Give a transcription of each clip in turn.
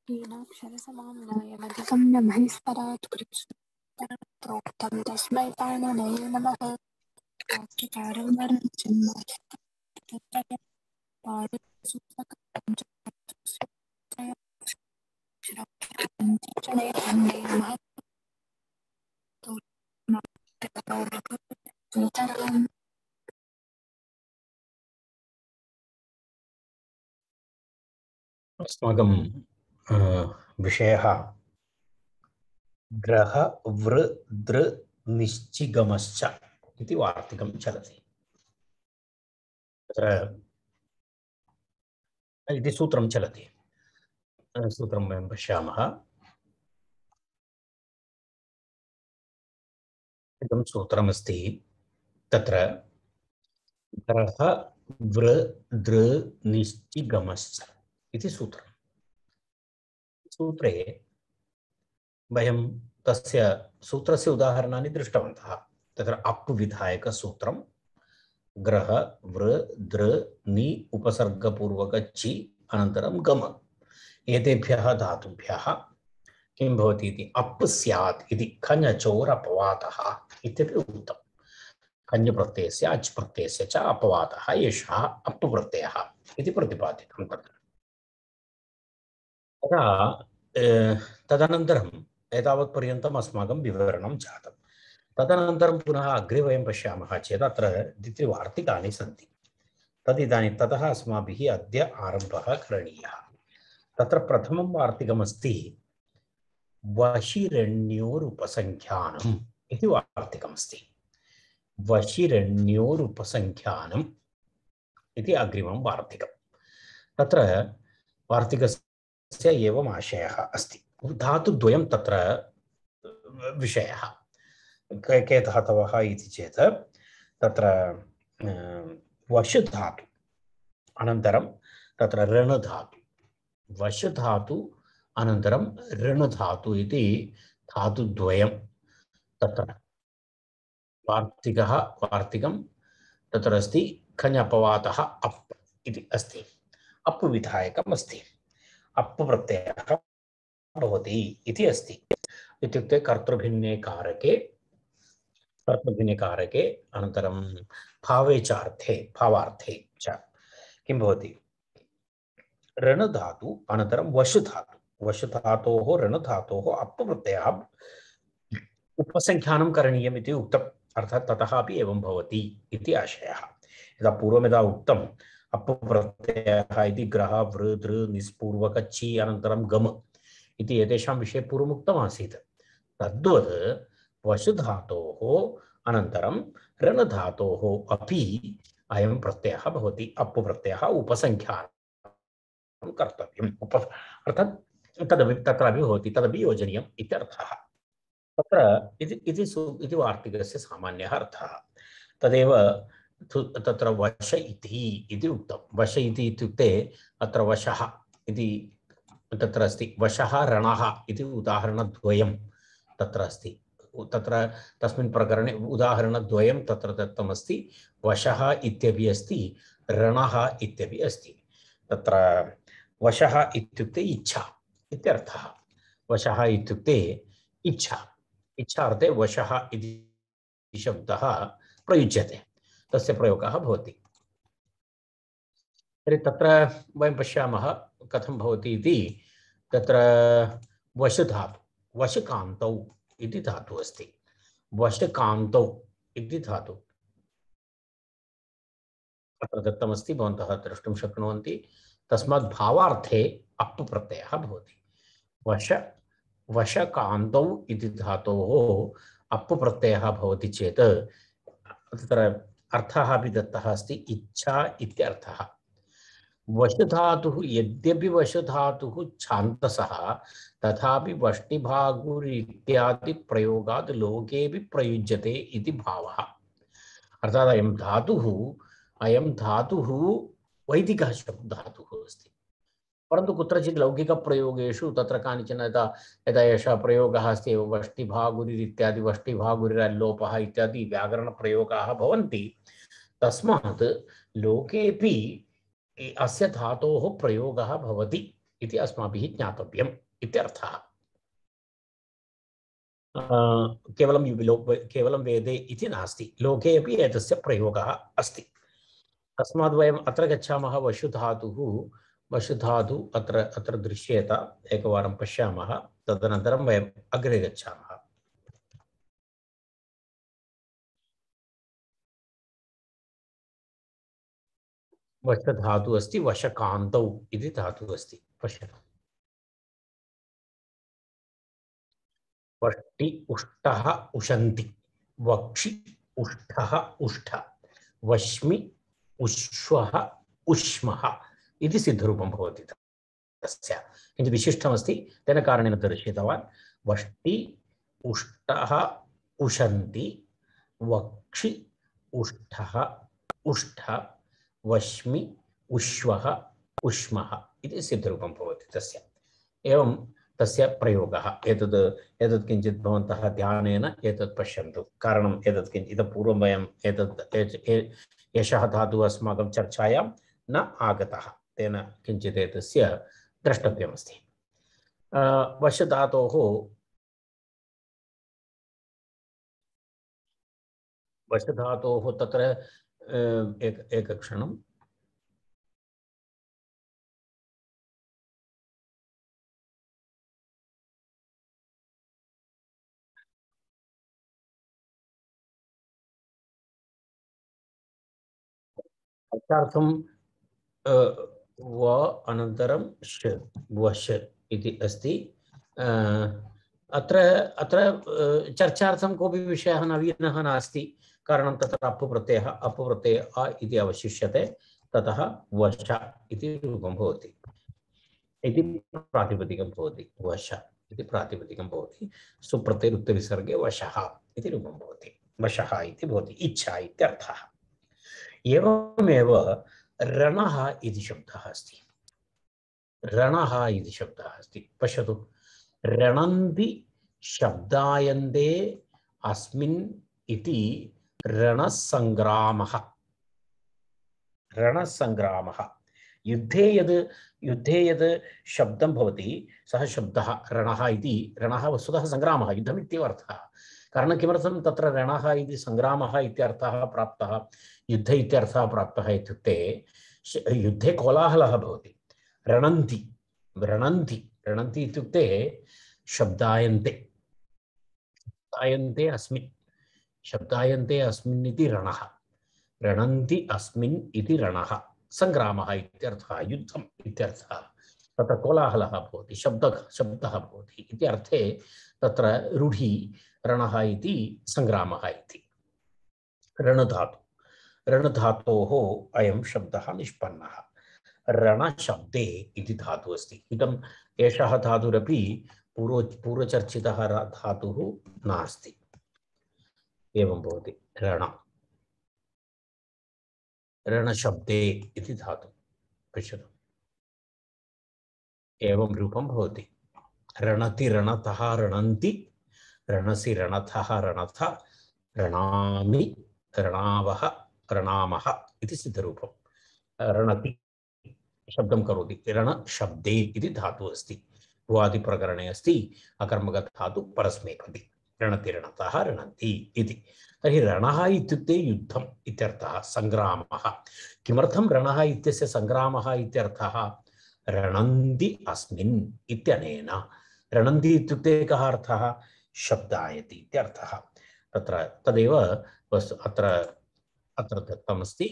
हीनाक्षरसमाम्नायमधिकं ब्रह्मैस्परात् कृत्स्नं प्रोक्तं तस्मै पाणिनये नमः। वाक्यकारं वरञ्च अस्माकं विषयः ग्रह वृ दृ निश्चिगमश्च इति वार्तिकं चलति। तत्र इति सूत्रं चलति। सूत्रं वयं पश्यामः। इदं सूत्रमस्ति। तत्र ग्रह वृ दृ निश्चिगमश्च इति सूत्रं। सूत्रे वयं तस्य सूत्रस्य उदाहरणानि दृष्टवन्तः। तत्र अप् विधायकसूत्रं ग्रह वृ दृ नि उपसर्गपूर्वक चि अनन्तरं गम एतेभ्यः धातुभ्यः किं भवति इति अप् स्यात् इति खञ्चोर् अपवादः इत्यपि उक्तम्। खञ् प्रत्ययस्य अच् प्रत्ययस्य च अपवादः एषः अप् प्रत्ययः इति प्रतिपादितं तत्र। तदा तदनन्तरम् एतावत्पर्यन्तम् अस्माकं विवरणं जातं। तदनन्तरं पुनः अग्रे वयं पश्यामः चेत् अत्र द्वित्रिवार्तिकानि सन्ति। ततः अस्माभिः अद्य आरम्भः करणीयः। तत्र प्रथमं वार्तिकमस्ति वशिरण्योरुपसङ्ख्यानम् इति वार्तिकमस्ति। वशिरण्योरुपसङ्ख्यानम् इति अग्रिमं वार्तिकं। तत्र वार्तिकस्य एवम् आशयः अस्ति। धातुद्वयं तत्र विषयः। के धातवः इति चेत् तत्र वश धातु अनन्तरं तत्र ऋण धातु, वश धातु अनन्तरं ऋण धातु इति धातुद्वयं तत्र वार्तिकं तत्र अस्ति। खञ् अपवादः अप् इति अस्ति। अप् विधायकम् अस्ति। अप् प्रत्ययः भवति इति अस्ति। इत्युक्ते कर्तृभिन्ने कारके अनन्तरं भावार्थे च किं भवति ऋण धातु अनन्तरं वश धातु, वश धातोः ऋण धातोः अप् प्रत्ययः उपसंख्यानं करणीयम् इति उक्तम्। अर्थात् ततः अपि एवं भवति इति आशयः। यदा पूर्वं यदा उक्तम् अप् प्रत्ययः इति ग्रह वृ दृ निस्पूर्वक चि अनन्तरं गम इति एतेषां विषये पूर्वम् उक्तमासीत्। तद्वत् वश धातोः अनन्तरं ऋण धातोः अपि अयं प्रत्ययः भवति। अप् प्रत्ययः उपसंख्यानं कर्तव्यम्। अर्थात् तत्रापि भवति, तदपि योजनीयम् इत्यर्थः। तत्र इति वार्तिकस्य सामान्यः अर्थः। तदेव तत्र वश इति उक्तं। वश इत्युक्ते अत्र वशः इति तत्र अस्ति। वशः रणः इति उदाहरणद्वयं तत्र अस्ति। तत्र तस्मिन् प्रकरणे उदाहरणद्वयं तत्र दत्तमस्ति। वशः इत्यपि अस्ति, रणः इत्यपि अस्ति। तत्र वशः इत्युक्ते इच्छा इत्यर्थः। वशः इत्युक्ते इच्छा, इच्छार्थे वशः इति शब्दः प्रयुज्यते, तस्य प्रयोगः भवति। तर्हि तत्र वयं पश्यामः कथं भवति इति। तत्र वश धातु, वशकान्तौ इति धातुः अस्ति। वशकान्तौ इति धातुः अत्र दत्तमस्ति, भवन्तः द्रष्टुं शक्नुवन्ति। तस्मात् भावार्थे अप् प्रत्ययः भवति। वशकान्तौ इति धातोः अप् प्रत्ययः भवति चेत् तत्र अर्थः अपि दत्तः अस्ति, इच्छा इत्यर्थः। वशधातुः यद्यपि वशधातुः छान्तसः तथापि वष्टिभागुर् इत्यादि प्रयोगात् लोकेऽपि प्रयुज्यते इति भावः। अर्थात् अयं धातुः वैदिकः धातुः अस्ति, परन्तु कुत्रचित् लौकिकप्रयोगेषु तत्र कानिचन यदा एषः प्रयोगः अस्ति वष्टिभागुरिर् इत्यादि वष्टिभागुरिरल्लोपः इत्यादि व्याकरणप्रयोगाः भवन्ति। तस्मात् लोकेऽपि अस्य धातोः प्रयोगः भवति इति अस्माभिः ज्ञातव्यम् इत्यर्थः। केवलं वेदे इति नास्ति, लोके अपि एतस्य प्रयोगः अस्ति। तस्मात् वयम् अत्र गच्छामः। वशुधातुः, वशुधातु अत्र दृश्येत, एकवारं पश्यामः, तदनन्तरं वयम् अग्रे गच्छामः। वशधातु अस्ति, वशकान्तौ इति धातुः अस्ति, पश्यतु। वष्टि उष्टः उशन्ति, वक्षि उष्टः उष्ठ, वश्मि उश्वः उष्मः इति सिद्धरूपं भवति तस्य। किञ्चित् विशिष्टमस्ति, तेन कारणेन दर्शितवान्। वष्टि उष्टः उशन्ति, वक्षि उष्टः उष्ठ, वश्मि उश्वः उष्मः इति सिद्धरूपं भवति तस्य। एवं तस्य प्रयोगः। एतत् किञ्चित् भवन्तः ध्यानेन एतत् पश्यन्तु। कारणम् एतत् किञ्चित् इतः पूर्वं वयम् एषः धातुः अस्माकं चर्चायां न आगतः, तेन किञ्चित् एतस्य द्रष्टव्यमस्ति। वशधातोः तत्र एकक्षणम्। अर्थार्थं व अनन्तरं श, वश इति अस्ति। अत्र चर्चार्थं कोऽपि विषयः नवीनः नास्ति, कारणं तत्र अप्प्रत्ययः अ इति अवशिष्यते, ततः वश इति रूपं भवति, इति प्रातिपदिकं भवति। वश इति प्रातिपदिकं भवति, सुप्रत्ययरुक्तविसर्गे वशः इति रूपं भवति, वशः इति भवति, इच्छा इत्यर्थः। एवमेव रणः इति शब्दः अस्ति। रणः इति शब्दः अस्ति, पश्यतु। रणन्ति शब्दायन्ते अस्मिन् इति रणसङ्ग्रामः। रणसङ्ग्रामः, युद्धे यद् शब्दं भवति सः शब्दः रणः इति। रणः वस्तुतः सङ्ग्रामः, युद्धमित्येव अर्थः। कारणं किमर्थं तत्र रणः इति सङ्ग्रामः इत्यर्थः प्राप्तः, युद्ध इत्यर्थः प्राप्तः इत्युक्ते युद्धे कोलाहलः भवति। रणन्ति रणन्ति रणन्ति इत्युक्ते शब्दायन्ते, शब्दायन्ते अस्मिन्, शब्दायन्ते अस्मिन् इति रणः, रणन्ति अस्मिन् इति रणः, सङ्ग्रामः इत्यर्थः, युद्धम् इत्यर्थः। तत्र कोलाहलः भवति, शब्दः भवति इति अर्थे तत्र रूढि रणः इति सङ्ग्रामः इति। रणधातु, रणधातोः अयं शब्दः निष्पन्नः। रणशब्दे इति धातुः अस्ति। इदम् एषः धातुरपि पूर्वचर्चितः धातुः नास्ति। एवं भवति रणशब्दे इति धातुः, पश्यतु, एवं रूपं भवति। रणति रणतः रणन्ति, रणसि रणथः रणथ, रणामि रणावः रणामः इति सिद्धरूपं। रणति शब्दं करोति, रणशब्दे इति धातुः अस्ति, भुवादिप्रकरणे अस्ति, अकर्मकधातु परस्मैपदी, रणति रणतः रणन्ति इति। तर्हि रणः इत्युक्ते युद्धम् इत्यर्थः, सङ्ग्रामः। किमर्थं रणः इत्यस्य सङ्ग्रामः इत्यर्थः? रणन्ति अस्मिन् इत्यनेन। रणन्ति इत्युक्ते कः अर्थः? शब्दायति इत्यर्थः। तत्र तदेव अत्र दत्तमस्ति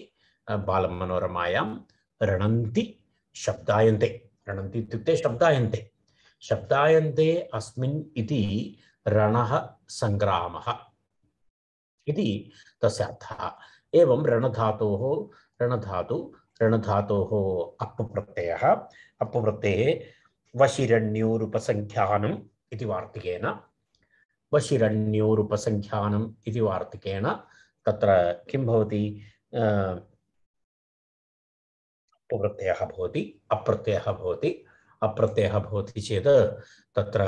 बालमनोरमायां। रणन्ति शब्दायन्ते, रणन्ति इत्युक्ते शब्दायन्ते, शब्दायन्ते अस्मिन् इति रणः सङ्ग्रामः इति तस्य अर्थः। एवं रणधातोः अप्प्रत्ययः, अप्प्रत्यये वशिरण्योरुपसङ्ख्यानम् इति वार्तिकेन, वशिरण्योरुपसङ्ख्यानम् इति वार्तिकेन तत्र किं भवति? प्रत्ययः भवति, अप्रत्ययः भवति। अप्रत्ययः भवति चेत् तत्र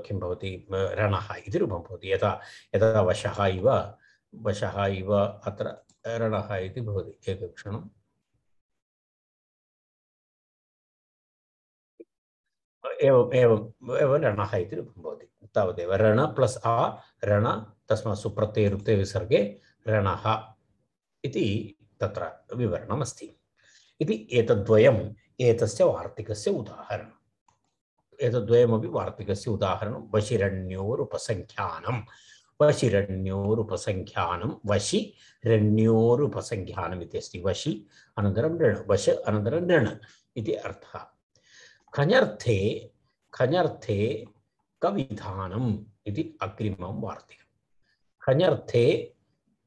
किं भवति? रणः इति रूपं भवति। यथा वशः इव अत्र रणः इति भवति। एकक्षणम्, एवं एवं एवं रणः इति रूपं भवति तावदेव रण प्लस् आ रण तस्मात् सुप्रत्यये रुक्ते विसर्गे रणः इति तत्र विवरणमस्ति इति एतद्वयम् एतस्य वार्तिकस्य उदाहरणम् एतद्वयमपि वार्तिकस्य उदाहरणं वशिरण्योरुपसङ्ख्यानं वशिरण्योरुपसङ्ख्यानं वशिरण्योरुपसङ्ख्यानम् इति अस्ति वशि अनन्तरं ऋण वश अनन्तरं ऋण इति अर्थः खञर्थे खञर्थे कविधानम् इति अग्रिमं वार्तिकं खञर्थे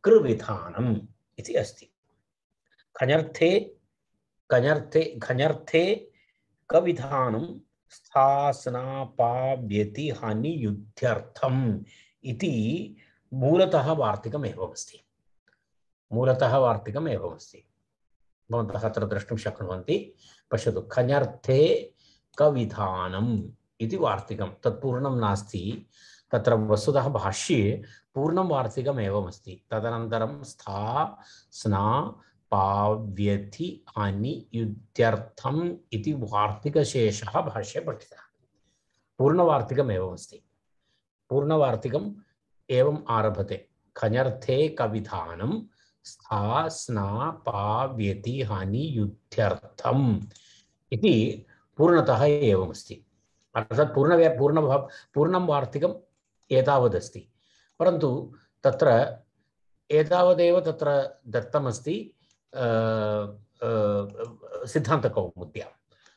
कृविधानम् इति अस्ति खञर्थे खञर्थे खञर्थे कविधानं स्थास्नापाव्यतिहानियुध्यर्थम् इति मूलतः वार्तिकम् एवमस्ति मूलतः वार्तिकम् एवमस्ति भवन्तः अत्र द्रष्टुं शक्नुवन्ति पश्यतु खञर्थे कविधानम् इति वार्तिकं तत्पूर्णं नास्ति तत्र वस्तुतः भाष्ये पूर्णं वार्तिकम् एवमस्ति तदनन्तरं स्था स्ना पाव्यति अनियुध्यर्थम् इति वार्तिकशेषः भाष्ये पठितः पूर्णवार्तिकम् एवमस्ति पूर्णवार्तिकम् एवम् आरभते खञर्थे कविधानं स्था स्ना पाव्यति अनियुध्यर्थम् इति पूर्णतः एवमस्ति अर्थात् पूर्णं वार्तिकम् एतावदस्ति परन्तु तत्र एतावदेव तत्र दत्तमस्ति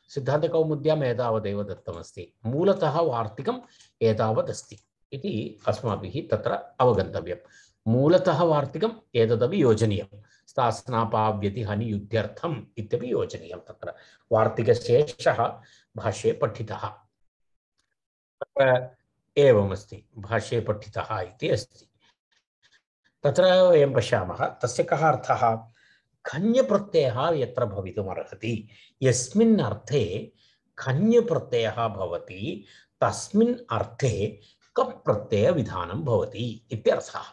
सिद्धान्तकौमुद्याम् एतावदेव दत्तमस्ति मूलतः वार्तिकम् एतावदस्ति इति अस्माभिः तत्र अवगन्तव्यं मूलतः वार्तिकम् एतदपि योजनीयं स्थास्नापाव्यतिहानियुध्यर्थम् इत्यपि योजनीयं तत्र वार्तिकशेषः भाष्ये पठितः तत्र एवमस्ति भाष्ये पठितः इति अस्ति तत्र वयं पश्यामः तस्य कः अर्थः खञ्यप्रत्ययः यत्र भवितुमर्हति यस्मिन् अर्थे खञ्यप्रत्ययः भवति तस्मिन् अर्थे कप् प्रत्ययविधानं भवति इत्यर्थः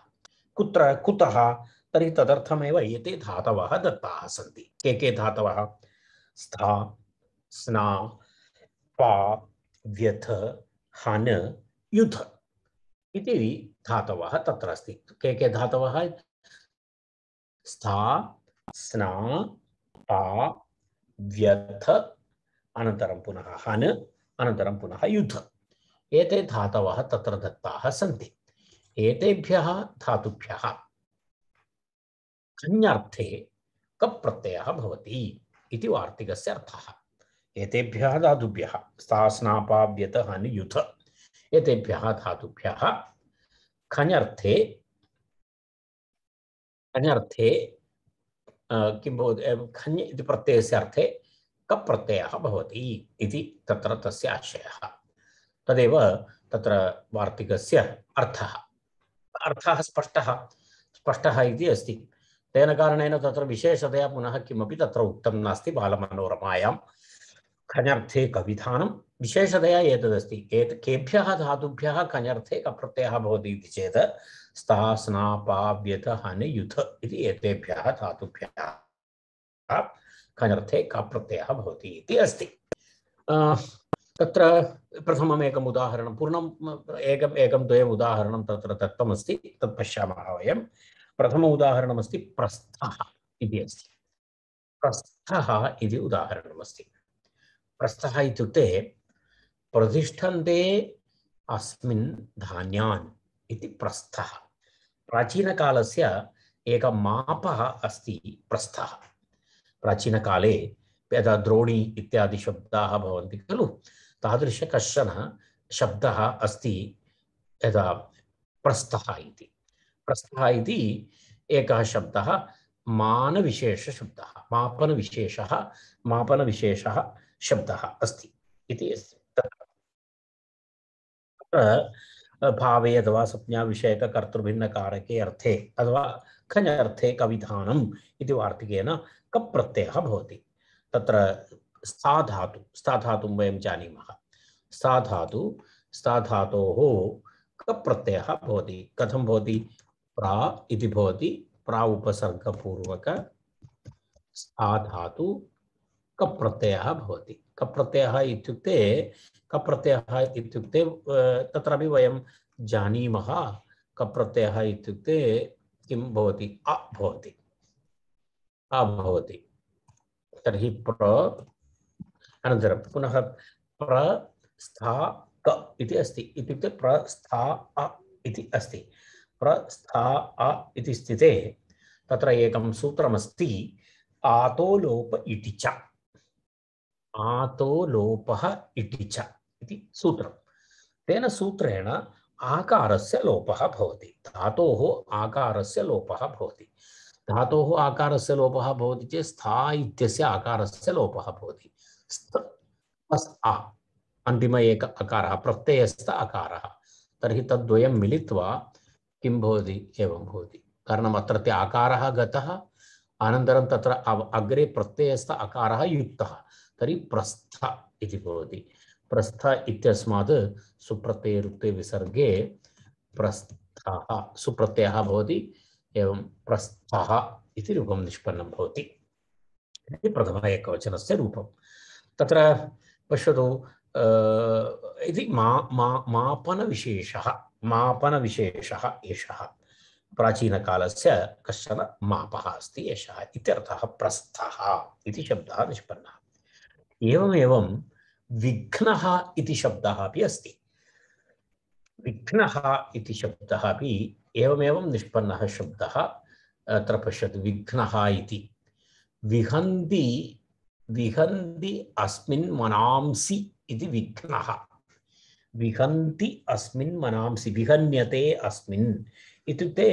कुत्र कुतः तर्हि तदर्थमेव एते धातवः दत्ताः सन्ति के धातवः स्था स्ना पा व्यथ हन युध इति धातवः तत्र अस्ति के धातवः स्था स्ना पा व्यथ अनन्तरं पुनः हन अनन्तरं पुनः युध एते धातवः तत्र दत्ताः सन्ति एतेभ्यः धातुभ्यः खञ्यर्थे कप् प्रत्ययः भवति इति वार्तिकस्य अर्थः एतेभ्यः धातुभ्यः स्था स्ना पा व्यथ हन युध एतेभ्यः धातुभ्यः खञर्थे किं भवति खञ् इति प्रत्ययस्य अर्थे कप् प्रत्ययः भवति इति तत्र तस्य आशयः तदेव तत्र वार्तिकस्य अर्थः स्पष्टः इति अस्ति तेन कारणेन तत्र विशेषतया पुनः किमपि तत्र उक्तं नास्ति बालमनोरमायां खञर्थे कविधानं विशेषतया एतदस्ति केभ्यः धातुभ्यः खञर्थे कप् प्रत्ययः भवति इति चेत् स्था स्ना पा व्यथ हन युध इति एतेभ्यः धातुभ्यः खञर्थे कप् प्रत्ययः भवति इति अस्ति तत्र प्रथमम् एकम् उदाहरणं पूर्णम् एकं द्वयम् उदाहरणं तत्र दत्तमस्ति तत् पश्यामः वयं प्रथम उदाहरणमस्ति प्रस्थः इति अस्ति प्रस्थः इति उदाहरणमस्ति प्रस्थः इत्युक्ते प्रतिष्ठन्ते अस्मिन् धान्यान् इति प्रस्थः प्राचीनकालस्य एकः मापः अस्ति प्रस्थः प्राचीनकाले यदा द्रोणी इत्यादि शब्दाः भवन्ति खलु तादृश कश्चन शब्दः अस्ति यदा प्रस्थः इति एकः शब्दः मानविशेषशब्दः मापनविशेषः शब्दः अस्ति इति भावे अथवा संज्ञा विषयक कर्तृभिन्नकारके अर्थे अथवा खञर्थे कविधानम् इति वार्तिकेन कप् प्रत्ययः भवति तत्र स्था धातुं वयं जानीमः स्था धातोः कप् प्रत्ययः भवति कथं भवति प्रा इति भवति प्रा उपसर्गपूर्वक स्था धातु कप् प्रत्ययः भवति। कप् प्रत्ययः इत्युक्ते कप् प्रत्ययः इत्युक्ते तत्रापि वयं जानीमः कप् प्रत्ययः इत्युक्ते किं भवति? अ भवति। अ भवति। तर्हि प्र अनन्तरं पुनः प्रस्था क इति अस्ति। इत्युक्ते प्रस्था अ इति अस्ति। प्रस्था अ इति स्थिते तत्र एकं सूत्रमस्ति आतो लोप इति च। आतो लोपः इति च इति सूत्रं। तेन सूत्रेण आकारस्य लोपः भवति। धातोः आकारस्य लोपः भवति। धातोः आकारस्य लोपः भवति चेत् स्था इत्यस्य आकारस्य लोपः भवति। स्त प्लस् आ अन्तिम एक अकारः प्रत्ययस्थ अकारः। तर्हि तद्वयं मिलित्वा किं भवति? एवं भवति। कारणम् अत्रत्य आकारः गतः, अनन्तरं तत्र अग्रे प्रत्ययस्थ अकारः युक्तः, तर्हि प्रस्थ इति भवति। प्रस्थ इत्यस्मात् सुप्रत्यये रुक्ते विसर्गे प्रस्थः सुप्रत्ययः भवति। एवं प्रस्थः इति रूपं निष्पन्नं भवति। इति प्रथम एकवचनस्य रूपं। तत्र पश्यतु इति मापनविशेषः एषः प्राचीनकालस्य कश्चन मापः अस्ति एषः इत्यर्थः प्रस्थः इति शब्दः निष्पन्नः। एवमेवं विघ्नः इति शब्दः अपि अस्ति। विघ्नः इति शब्दः अपि एवमेवं निष्पन्नः शब्दः। अत्र पश्यतु विघ्नः इति विहन्ति विहन्ति अस्मिन् मनांसि इति विघ्नः। विहन्ति अस्मिन् मनांसि विहन्यते अस्मिन् इत्युक्ते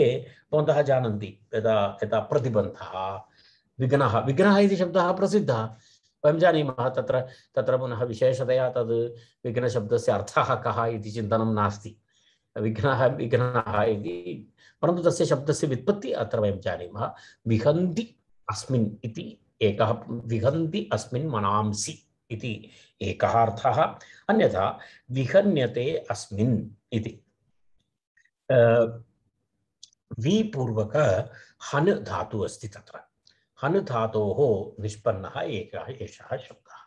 भवन्तः जानन्ति यदा यदा प्रतिबन्धः विघ्नः विघ्नः इति शब्दः प्रसिद्धः वयं जानीमः। तत्र तत्र पुनः विशेषतया तद् विघ्नशब्दस्य अर्थः कः इति चिन्तनं नास्ति। विघ्नः विघ्नः इति, परन्तु तस्य शब्दस्य व्युत्पत्ति अत्र वयं जानीमः। विहन्ति अस्मिन् इति एकः, विहन्ति अस्मिन् मनांसि इति एकः अर्थः। अन्यथा विहन्यते अस्मिन् इति विपूर्वक हन् धातुः अस्ति। तत्र हन् धातोः निष्पन्नः एकः एषः शब्दः।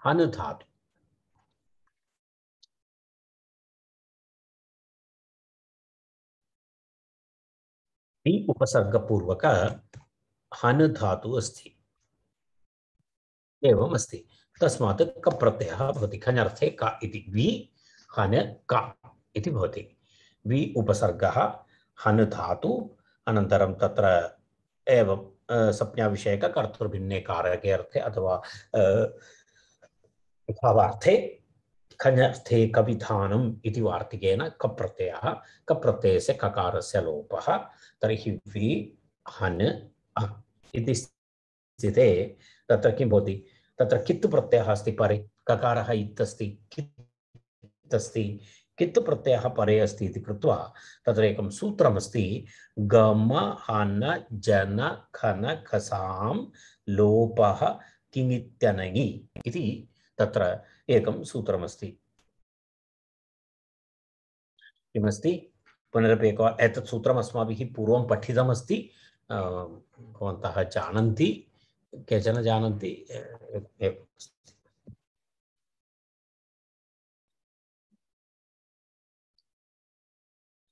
हन् धातु वि उपसर्गपूर्वक हन् धातुः अस्ति। एवम् अस्ति। तस्मात् क प्रत्ययः भवति। खञ्जर्थे क इति वि हन् क इति भवति। वि उपसर्गः हन् धातु अनन्तरं तत्र एवं संज्ञाविषयक कर्तृभिन्ने कारके अर्थे अथवा भावार्थे खञ्जर्थे कविधानम् इति वार्तिकेन क प्रत्ययः। क प्रत्ययस्य ककारस्य लोपः। तर्हि वि हन् अ इति स्थिते तत्र किं भवति? तत्र कित् प्रत्ययः अस्ति परे। ककारः इत् अस्ति, कित् अस्ति, कित् प्रत्ययः परे अस्ति इति कृत्वा तत्र एकं सूत्रमस्ति। गम हन जन खन खसां लोपः किङित्यनङि इति तत्र एकं सूत्रमस्ति। किमस्ति? पुनरपि एकवारम् एतत् सूत्रम् अस्माभिः पूर्वं पठितमस्ति। भवन्तः जानन्ति, केचन जानन्ति।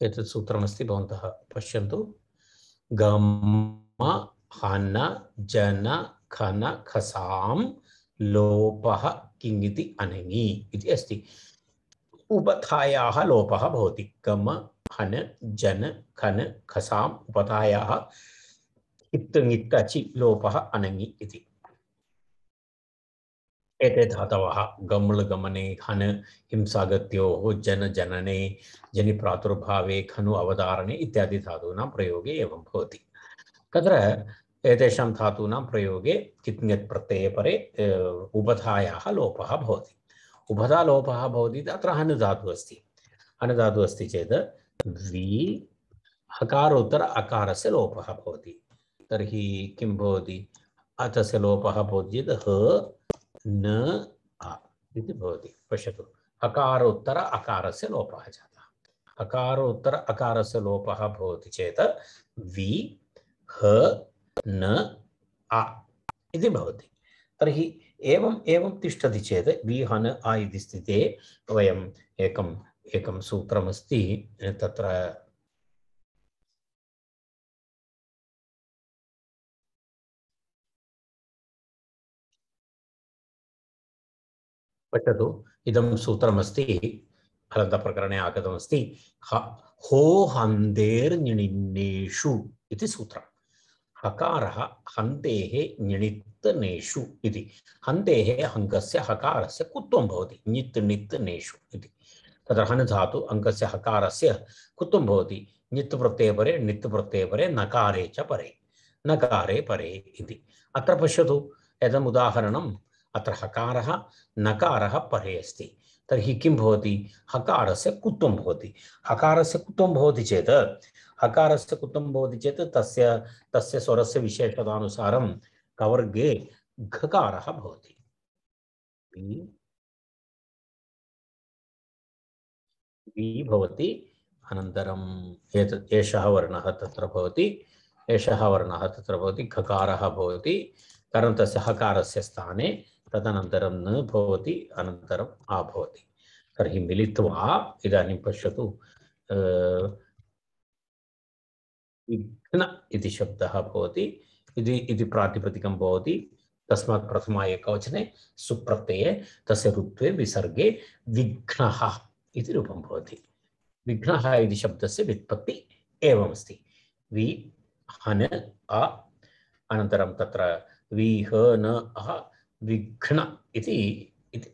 एतत् सूत्रमस्ति, भवन्तः पश्यन्तु। गम हन जन खन खसां लोपः किङिति अनङि इति अस्ति। उपधायाः लोपः भवति। गम हन जन खन खसां उपधायाः इत् ङित् अचि लोपः अनङि इति। एते धातवः गम्ल गमने, हन हिंसागत्योः, जन जनने, जनि प्रादुर्भावे, खनु अवधारणे इत्यादि धातूनां प्रयोगे एवं भवति। तत्र एतेषां धातूनां प्रयोगे कित्ङत् प्रत्यये परे उपधायाः लोपः भवति। उपधा लोपः भवति। तत्र हन् धातुः अस्ति। हन् धातुः अस्ति चेत् वि हकारोत्तर अकारस्य लोपः भवति। तर्हि किं भवति? तस्य लोपः भवति चेत् ह न आ इति भवति। पश्यतु, हकारोत्तर अकारस्य लोपः जातः। हकारोत्तर अकारस्य लोपः भवति चेत् वि ह न आ इति भवति। तर्हि एवम् एवं तिष्ठति चेत् वि हन् आ इति स्थिते वयम् एकं सूत्रमस्ति तत्र पश्यतु इदं सूत्रमस्ति हलन्तप्रकरणे आगतमस्ति हो हन्तेर्निणिन्नेषु इति सूत्रम् हकारः हन्तेः ञिणित्तनेषु इति हन्तेः हङ्कस्य हकारस्य कुत्वं भवति ञित् णित् नेषु इति तत्र हन् धातु अङ्कस्य हकारस्य कुत्वं भवति ञित् प्रत्यये परे णित् प्रत्यये परे नकारे च परे नकारे परे इति अत्र पश्यतु इदम् उदाहरणम् अत्र हकारः नकारः परे अस्ति तर्हि किं भवति हकारस्य कुत्वं भवति हकारस्य कुत्वं भवति चेत् हकारस्य कुत्वं भवति चेत् तस्य स्वरस्य विशेषतानुसारं कवर्गे घकारः भवति वि भवति अनन्तरम् एषः वर्णः तत्र भवति एषः वर्णः तत्र भवति घकारः भवति करन्तस्य हकारस्य स्थाने तदनन्तरं न भवति अनन्तरम् आ भवति तर्हि मिलित्वा इदानीं पश्यतु विघ्न इति शब्दः भवति इति प्रातिपदिकं भवति तस्मात् प्रथमा एकवचने सुप्रत्यये तस्य रुत्वे विसर्गे विघ्नः इति रूपं भवति विघ्नः इति शब्दस्य व्युत्पत्ति एवमस्ति वि हन् अ अनन्तरं तत्र वि ह न अ विघ्न इति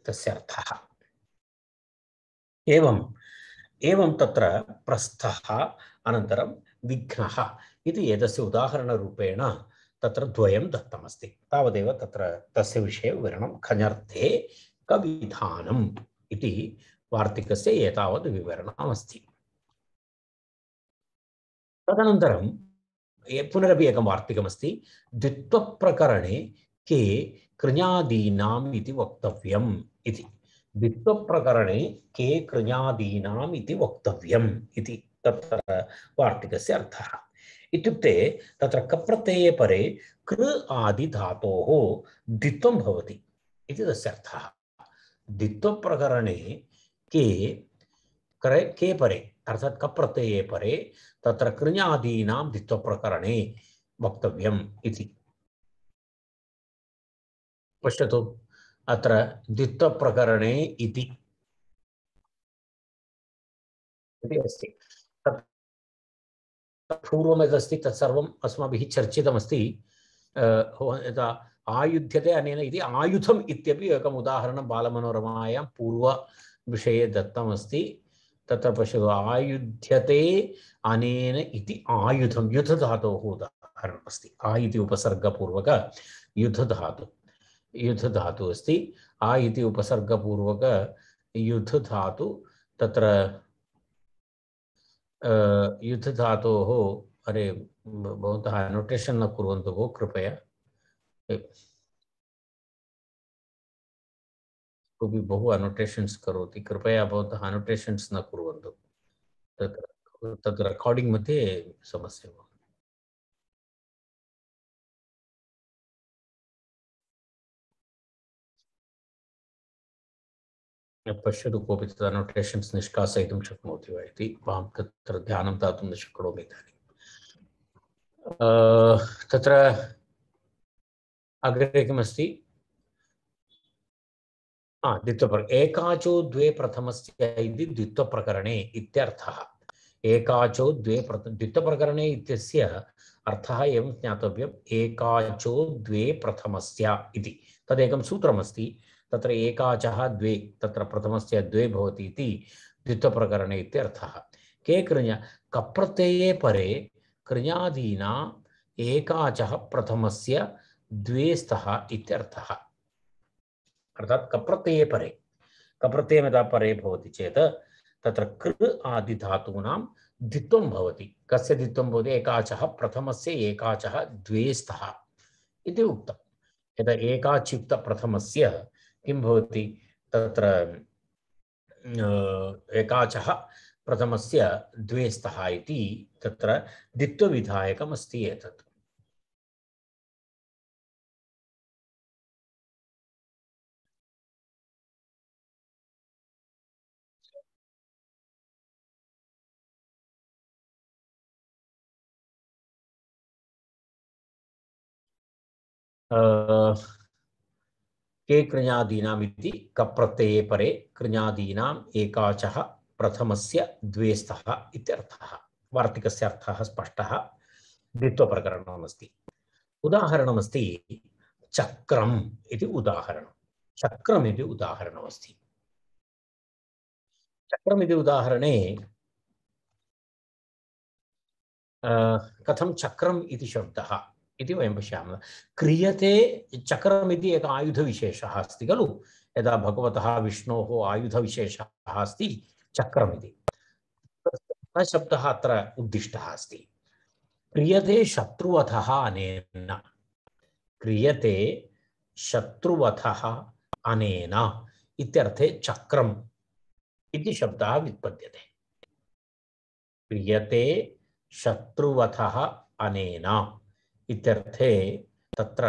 तस्य अर्थः एवं तत्र प्रस्थः अनन्तरं विघ्नः इति एतस्य उदाहरणरूपेण तत्र द्वयं दत्तमस्ति तावदेव तत्र तस्य विषये विवरणं खञर्थे कविधानम् इति वार्तिकस्य एतावत् विवरणमस्ति तदनन्तरं पुनरपि एकं वार्तिकमस्ति द्वित्वप्रकरणे के कृञादीनाम् इति वक्तव्यम् इति द्वित्वप्रकरणे के कृञादीनाम् इति वक्तव्यम् इति तत्र वार्तिकस्य अर्थः इत्युक्ते तत्र कप्रत्यये परे कृ आदि धातोः द्वित्वं भवति इति तस्य अर्थः द्वित्वप्रकरणे के परे अर्थात कप्रत्यये परे तत्र कृञादीनां द्वित्वप्रकरणे वक्तव्यम् इति पश्यतु अत्र द्वित्वप्रकरणे इति अस्ति पूर्वमेतस्ति तत्सर्वम् अस्माभिः चर्चितमस्ति यदा आयुध्यते अनेन इति आयुधम् इत्यपि एकम् उदाहरणं बालमनोरमायां पूर्वविषये दत्तमस्ति तत्र पश्यतु आयुध्यते अनेन इति आयुधं युद्धधातोः उदाहरणमस्ति आ इति उपसर्गपूर्वक युद्धधातु अस्ति आ इति उपसर्गपूर्वक युद्धधातु तत्र युद्धधातोः अरे भवन्तः नोटेशन् न कुर्वन्तु भो कृपया कोऽपि बहु अनोटेशन्स् करोति कृपया भवन्तः अनोटेशन्स् न कुर्वन्तु तत् रेकार्डिङ्ग् मध्ये समस्या भवति पश्यतु कोऽपि तत् अनोटेशन्स् निष्कासयितुं शक्नोति वा इति अहं तत्र ध्यानं दातुं न शक्नोमि इदानीं तत्र अग्रे किमस्ति एकाचो द्वे प्रथमस्य इति द्वित्वप्रकरणे इत्यर्थः एकाचो द्वित्वप्रकरणे इत्यस्य अर्थः एवं ज्ञातव्यम् एकाचो द्वे प्रथमस्य इति तदेकं सूत्रमस्ति तत्र एकाचः द्वे तत्र प्रथमस्य द्वे भवति इति द्वित्वप्रकरणे इत्यर्थः के कृञ कप्रत्यये परे कृञादीना एकाचः प्रथमस्य द्वे स्तः इत्यर्थः अर्थात कप्रत्यये परे कप्रत्यये यदा परे भवति चेत् तत्र कृ आदि धातूनां द्वित्वं भवति कस्य द्वित्वं भवति एकाचः प्रथमस्य एकाचः द्वे स्तः इति उक्तं यदा एकाच्युक्त प्रथमस्य किं भवति तत्र एकाचः प्रथमस्य द्वे स्तः इति तत्र द्वित्वविधायकम् अस्ति एतत् के कृञादीनाम् इति कप्रत्यये परे कृञादीनाम् एकाचः प्रथमस्य द्वे स्तः इत्यर्थः। वार्तिकस्य अर्थः स्पष्टः। द्वित्वप्रकरणमस्ति। उदाहरणमस्ति चक्रम् इति उदाहरणं। चक्रम् इति उदाहरणमस्ति। चक्रम् इति उदाहरणे कथं चक्रम् इति शब्दः इति वयं पश्यामः। क्रियते चक्रम् इति एकः आयुधविशेषः अस्ति खलु। यदा भगवतः विष्णोः आयुधविशेषः अस्ति चक्रम् इति, शब्दः अत्र उद्दिष्टः अस्ति। क्रियते शत्रुवधः अनेन, क्रियते शत्रुवधः अनेन इत्यर्थे चक्रम् इति शब्दः व्युत्पद्यते। क्रियते शत्रुवधः अनेन इत्यर्थे तत्र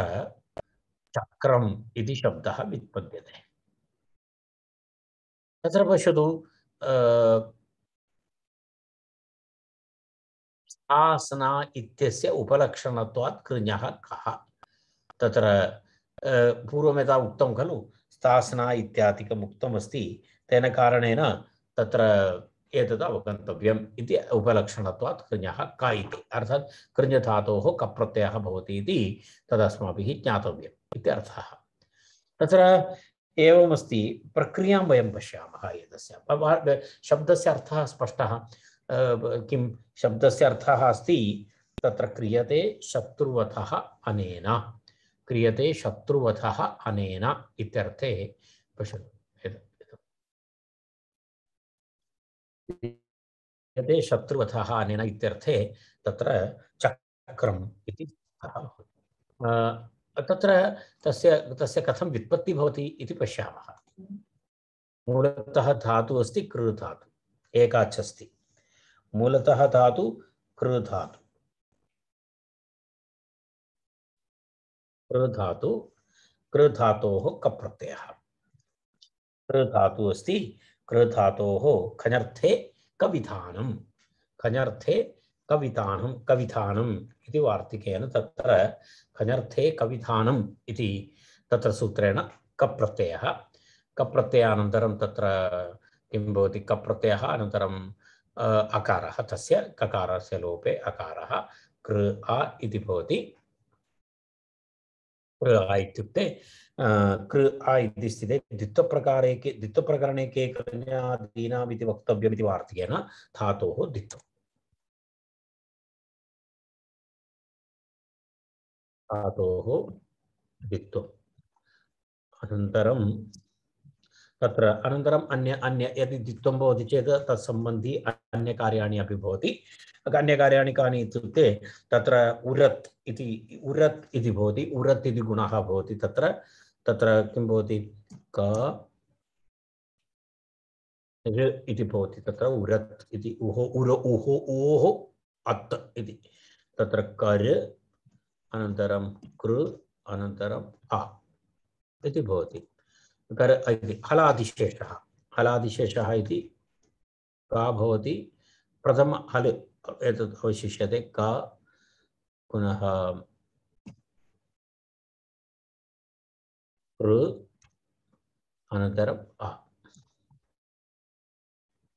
चक्रम् इति शब्दः व्युत्पद्यते। तत्र पश्यतु, आसना इत्यस्य उपलक्षणत्वात् कृञः कः। तत्र पूर्वं यदा उक्तं खलु स्थासना इत्यादिकम् उक्तमस्ति, तेन कारणेन तत्र एतद् अवगन्तव्यम् इति उपलक्षणत्वात् कृञः क इति, अर्थात् कृञधातोः कप्रत्ययः भवति इति तदस्माभिः ज्ञातव्यम् इति अर्थः। तत्र एवमस्ति, प्रक्रियां वयं पश्यामः। एतस्य शब्दस्य अर्थः स्पष्टः। किं शब्दस्य अर्थः अस्ति, तत्र क्रियते शत्रुवधः अनेन, क्रियते शत्रुवधः अनेन इत्यर्थे पश्यतु, क्रियते शत्रुवधः अनेन इत्यर्थे तत्र चक्रम् इति तत्र तस्य कथं व्युत्पत्तिः भवति इति पश्यामः। मूलतः धातु अस्ति कृ धातु, एकाच् अस्ति। मूलतः धातु कृ धातु, कृ धातु, कृ धातोः कप् प्रत्ययः। कृ धातु अस्ति, कृ धातोः खञर्थे कविधानं, खञर्थे कवितानं, कविधानम् इति वार्तिकेन तत्र खञर्थे कविधानम् इति तत्र सूत्रेण कप् प्रत्ययः। कप् प्रत्ययानन्तरं तत्र किं भवति, कप् प्रत्ययः अनन्तरं अकारः, तस्य ककारस्य लोपे अकारः कृ आ इति भवति। कृ आ इत्युक्ते कृ आ इति स्थिते द्वित्वप्रकरणे के कृञादीनाम् इति वक्तव्यम् इति वार्तिकेन धातोः द्वित्वम्, धातोः द्वित्वम्। अनन्तरं तत्र अनन्तरम् अन्य यदि द्वित्वं भवति चेत् तत्सम्बन्धी अन्यकार्याणि अपि भवति। अन्यकार्याणि कानि इत्युक्ते तत्र उरत् इति भवति, उरत् इति गुणः भवति। तत्र किं भवति, क इति भवति, तत्र उरत् इति उहो अत् इति, तत्र कर् अनन्तरं कृ अनन्तरम् आ इति भवति। कर इति हलादिशेषः, हलादिशेषः इति का भवति, प्रथम हल् एतत् अवशिष्यते, का पुनः कृ अनन्तरम् आ,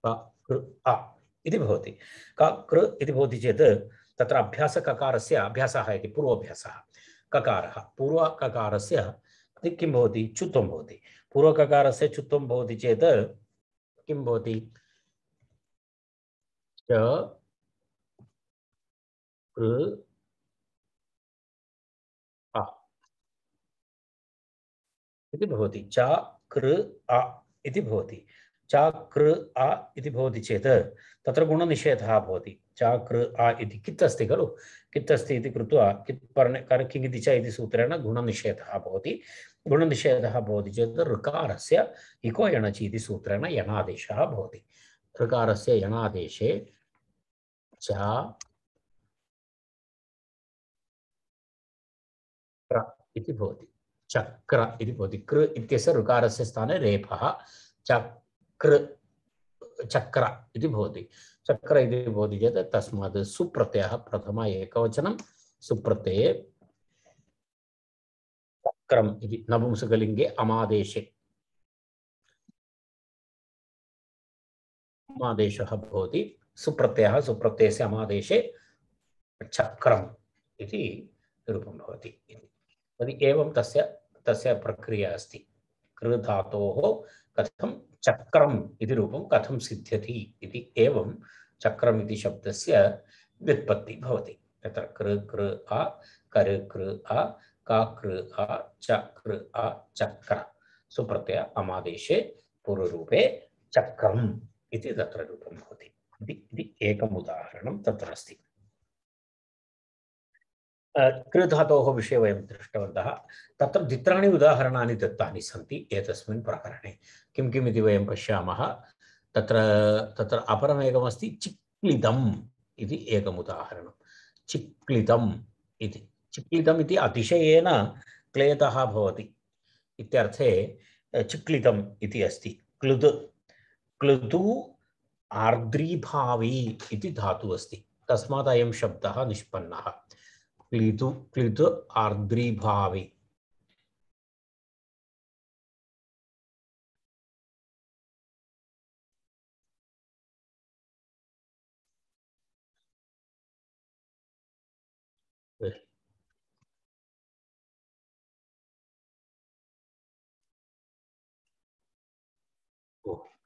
का कृ आ इति भवति। का कृ इति भवति चेत् तत्र अभ्यासककारस्य, अभ्यासः इति पूर्वाभ्यासः, ककारः, पूर्वककारस्य किं भवति, चुत्वं भवति। पूर्वककारस्य चुत्वं भवति चेत् किं भवति, च कृ आ इति भवति, च कृ आ इति भवति। च कृ आ इति भवति चेत् तत्र गुणनिषेधः भवति। च कृ आ इति कित् अस्ति खलु, कित् अस्ति इति कृत्वा कित् किङ् इति च इति सूत्रेण गुणनिषेधः भवति। गुणनिषेधः भवति चेत् ऋकारस्य इको यणचि इति सूत्रेण यणादेशः भवति। ऋकारस्य यणादेशे च क्र इति भवति, चक्र इति भवति। कृ इत्यस्य ऋकारस्य स्थाने रेफः, चक्र चक्र इति भवति। चक्र इति भवति चेत् तस्मात् सुप्रत्ययः प्रथम एकवचनं, सुप्रत्यये चक्रम इति नपुंसकलिंगे अमादेशे अमादेशः भवति सुप्रत्ययः सुप्रत्ययस्य अमादेशे चक्रम इति रूपं भवति। तर्हि एवं तस्य तस्य प्रक्रिया अस्ति। कृ धातोः कथं चक्रम इति रूपं कथं सिद्ध्यति इति एवं चक्रम इति शब्दस्य व्युत्पत्ति भवति। तत्र कृ कृ आ कर कृ आ का कृ आ च कृ आ चक्र सुप्रत्यय अमादेशे पूर्वरूपे चक्रम इति तत्र रूपं भवति। इति एकम् उदाहरणं तत्र अस्ति। कृ धातोः विषये वयं दृष्टवन्तः। तत्र द्वित्राणि उदाहरणानि दत्तानि सन्ति एतस्मिन् प्रकरणे। किं किम् इति वयं पश्यामः। तत्र अपरमेकमस्ति चिक्लिदम् इति एकम् उदाहरणं। चिक्लिदम् इति अतिशयेन क्लेदः भवति इत्यर्थे चिक्लिदम् इति अस्ति। क्लुदु आर्द्रीभावी इति धातुः अस्ति। तस्मात् अयं शब्दः निष्पन्नः। क्लिदु आर्द्रीभावी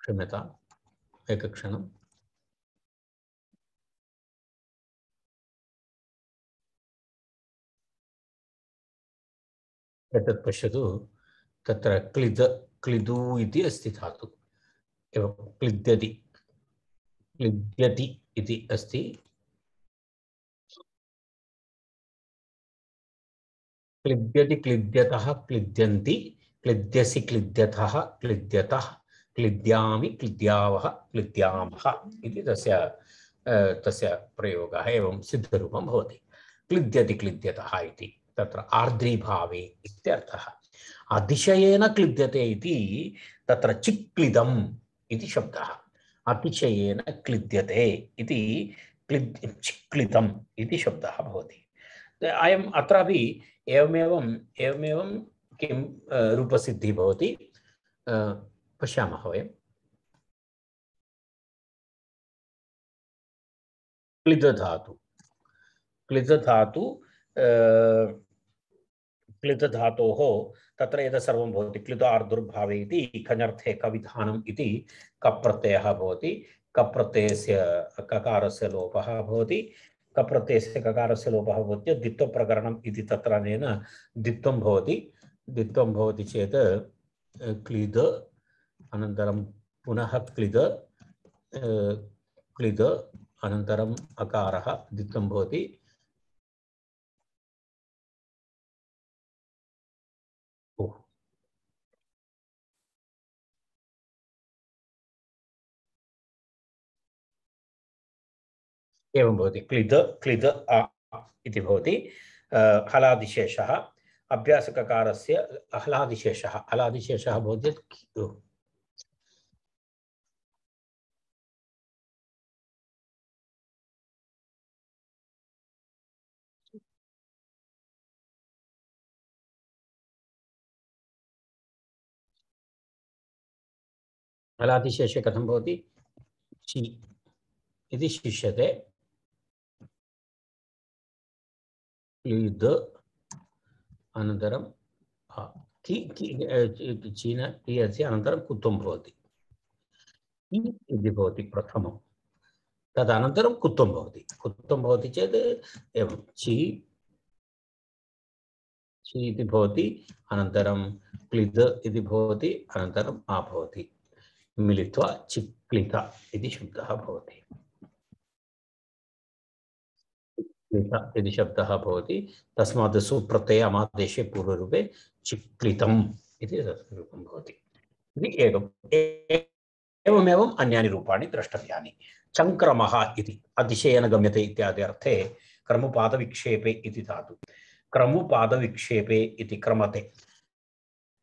क्षम्यताम् एकक्षणम्। एतत् पश्यतु। तत्र क्लिदु इति अस्ति धातु एवं क्लिद्यति इति अस्ति। क्लिद्यति क्लिद्यतः क्लिद्यन्ति क्लिद्यसि क्लिद्यतः क्लिद्यतः क्लिद्यामि क्लिद्यावः क्लिद्यामः इति तस्य प्रयोगः एवं सिद्धरूपं भवति। क्लिद्यति क्लिद्यतः इति तत्र आर्द्रीभावे इत्यर्थः। अतिशयेन क्लिद्यते इति तत्र चिक्लिदम् इति शब्दः। अतिशयेन क्लिद्यते इति चिक्लिदम् इति शब्दः भवति। अयम् अत्रापि एवमेवं किं रूपसिद्धिः भवति पश्यामः वयं। क्लिदधातोः तत्र एतत् सर्वं भवति। क्लिद आर्दुर्भावे इति खञ्जर्थे कविधानम् इति कप्रत्ययः भवति। कप्रत्ययस्य ककारस्य लोपः भवति। कप्रत्ययस्य ककारस्य लोपः भवति द्वित्वप्रकरणम् इति तत्र अनेन द्वित्वं भवति। द्वित्वं भवति चेत् क्लिद अनन्तरं पुनः क्लिद अनन्तरम् अकारः द्वित्वं भवति। एवं भवति। क्लिद आ इति भवति। हलादिशेषः अभ्यासककारस्य हलादिशेषः भवति। हलादिशेषे कथं भवति? ची इति शिष्यते। क्लिद अनन्तरं चीन इति अनन्तरं कुत्वं भवति। इति भवति प्रथमं। तदनन्तरं कुत्वं भवति। कुत्वं भवति चेत् एवं ची इति भवति। अनन्तरं क्लिद इति भवति। अनन्तरम् आ भवति। मिलित्वा चिक्लित इति शब्दः भवति। इति शब्दः भवति। तस्मात् सुप्रत्यये अमादेशे पूर्वरूपे चिक्लितम् इति रूपं भवति। एवमेवम् अन्यानि रूपाणि द्रष्टव्यानि। चङ्क्रमः इति अतिशयेन गम्यते इत्यादि अर्थे क्रमुपादविक्षेपे इति धातु। क्रमुपादविक्षेपे इति क्रमते।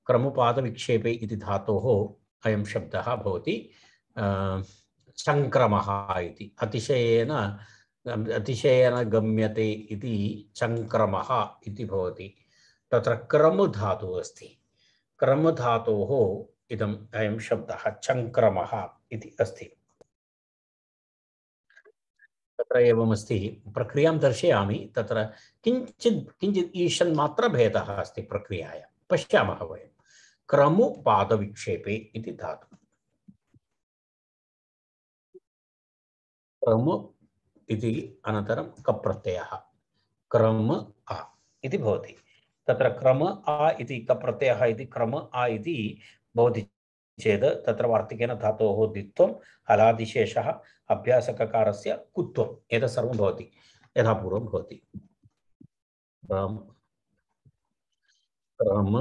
क्रमुपादविक्षेपे इति धातोः अयं शब्दः भवति चङ्क्रमः इति। अतिशयेन गम्यते इति चङ्क्रमः इति भवति। तत्र क्रम धातुः अस्ति। क्रम धातोः इदम् अयं शब्दः चङ्क्रमः इति अस्ति। तत्र एवमस्ति, प्रक्रियां दर्शयामि। तत्र किञ्चित् ईषन्मात्रभेदः अस्ति प्रक्रियायां, पश्यामः वयं। क्रमु पादविक्षेपे इति धातुः, क्रम इति अनन्तरं कप्रत्ययः क्रम आ इति भवति। तत्र क्रम आ इति कप्रत्ययः इति क्रम आ इति भवति चेत् तत्र वार्तिकेन धातोः द्वित्वं हलादिशेषः अभ्यासककारस्य कुत्वम् एतत् सर्वं भवति, यथा पूर्वं भवति। क्रम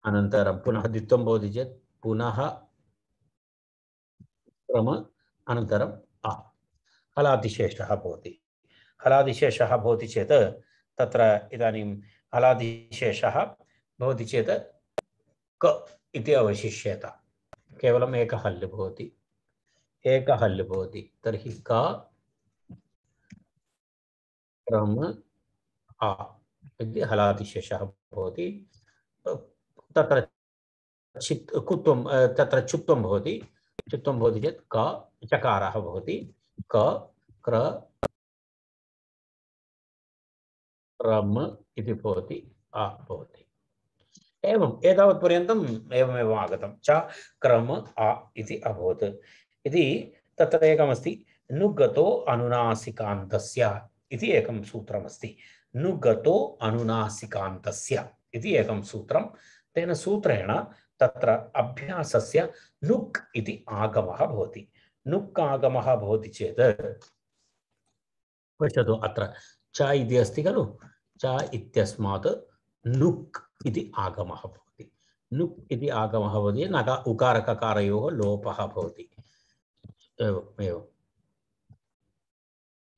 अनन्तरं पुनः द्वित्वं भवति चेत् पुनः क्रम अनन्तरं आ हलादिशेषः भवति। हलादिशेषः भवति चेत् तत्र इदानीं हलादिशेषः भवति चेत् क इति अवशिष्येत, केवलम् एकः हल् भवति, एकः हल् भवति। तर्हि क क्रम आ इति हलादिशेषः भवति। तत्र कुत्वं तत्र चुत्वं भवति, चुत्वं भवति चेत् क चकारः भवति, क क्र क्रम इति भवति, आ भवति। एवम् एतावत्पर्यन्तम् एवमेव आगतं, च क्रम आ इति अभवत् इति। तत्र एकमस्ति नुगतो अनुनासिकान्तस्य इति एकं सूत्रमस्ति। नुगतो अनुनासिकान्तस्य इति एकं सूत्रं। तेन सूत्रेण तत्र अभ्यासस्य नुक् इति आगमः भवति। नुक् आगमः भवति चेत् पश्यतु, अत्र च इति अस्ति खलु, च इत्यस्मात् नुक् इति आगमः भवति। नुक् इति आगमः भवति, नग उकारककारयोः लोपः भवति।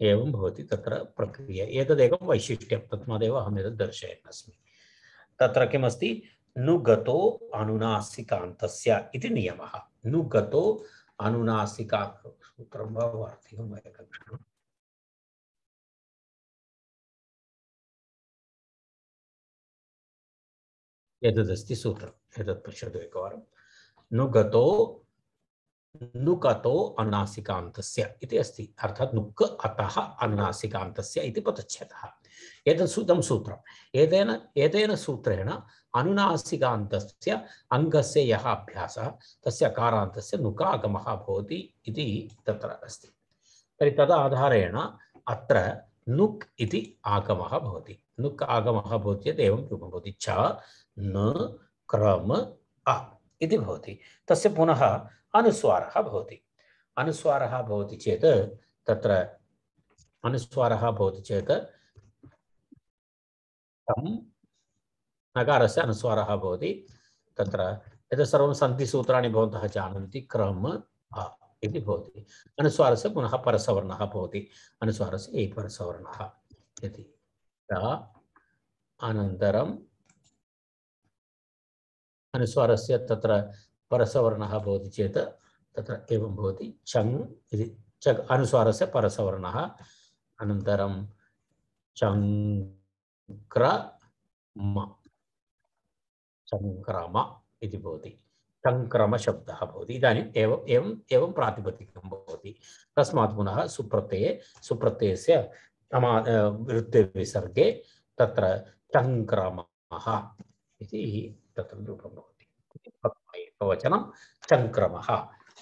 एवं भवति तत्र प्रक्रिया। एतदेकं वैशिष्ट्यं, तस्मादेव अहमेतत् दर्शयन् अस्मि। तत्र किमस्ति, नुगतो अनुनासिकान्तस्य इति नियमः। नुगतो अनुनासिका सूत्रं वा वार्तिकं एकं एतदस्ति सूत्रम्, एतत् पश्यतु एकवारं। नुगतो नुकतो अनुनासिकान्तस्य इति अस्ति, अर्थात् नुक् अतः अनुनासिकान्तस्य इति पदच्छेदः। एतत् सूत्रम्। एतेन सूत्रेण अनुनासिकान्तस्य अङ्गस्य यः अभ्यासः तस्य कारान्तस्य नुकागमः भवति इति तत्र अस्ति। तर्हि तदाधारेण अत्र नुक् इति आगमः भवति। नुक् आगमः भवति चेत् एवं रूपं भवति, च न क्रम अ इति भवति। तस्य पुनः अनुस्वारः भवति। अनुस्वारः भवति चेत् तत्र अनुस्वारः भवति चेत् नकारस्य अनुस्वारः भवति। तत्र एतत् सर्वं सन्धिसूत्राणि भवन्तः जानन्ति, क्रम अ इति भवति। अनुस्वारस्य पुनः परसवर्णः भवति, अनुस्वारस्य परसवर्णः इति। अनन्तरम् अनुस्वारस्य तत्र परसवर्णः भवति चेत् तत्र एवं भवति, चङ् इति। चङ् अनुस्वारस्य परसवर्णः, अनन्तरं चङ्क्रम, चङ्क्रम इति भवति। चङ्क्रमशब्दः भवति। इदानीम् एवं प्रातिपदिकं भवति। तस्मात् पुनः सुप्रत्ययस्य वृत्तिविसर्गे तत्र चङ्क्रमः इति तत्र रूपं भवति। एकवचनं चङ्क्रमः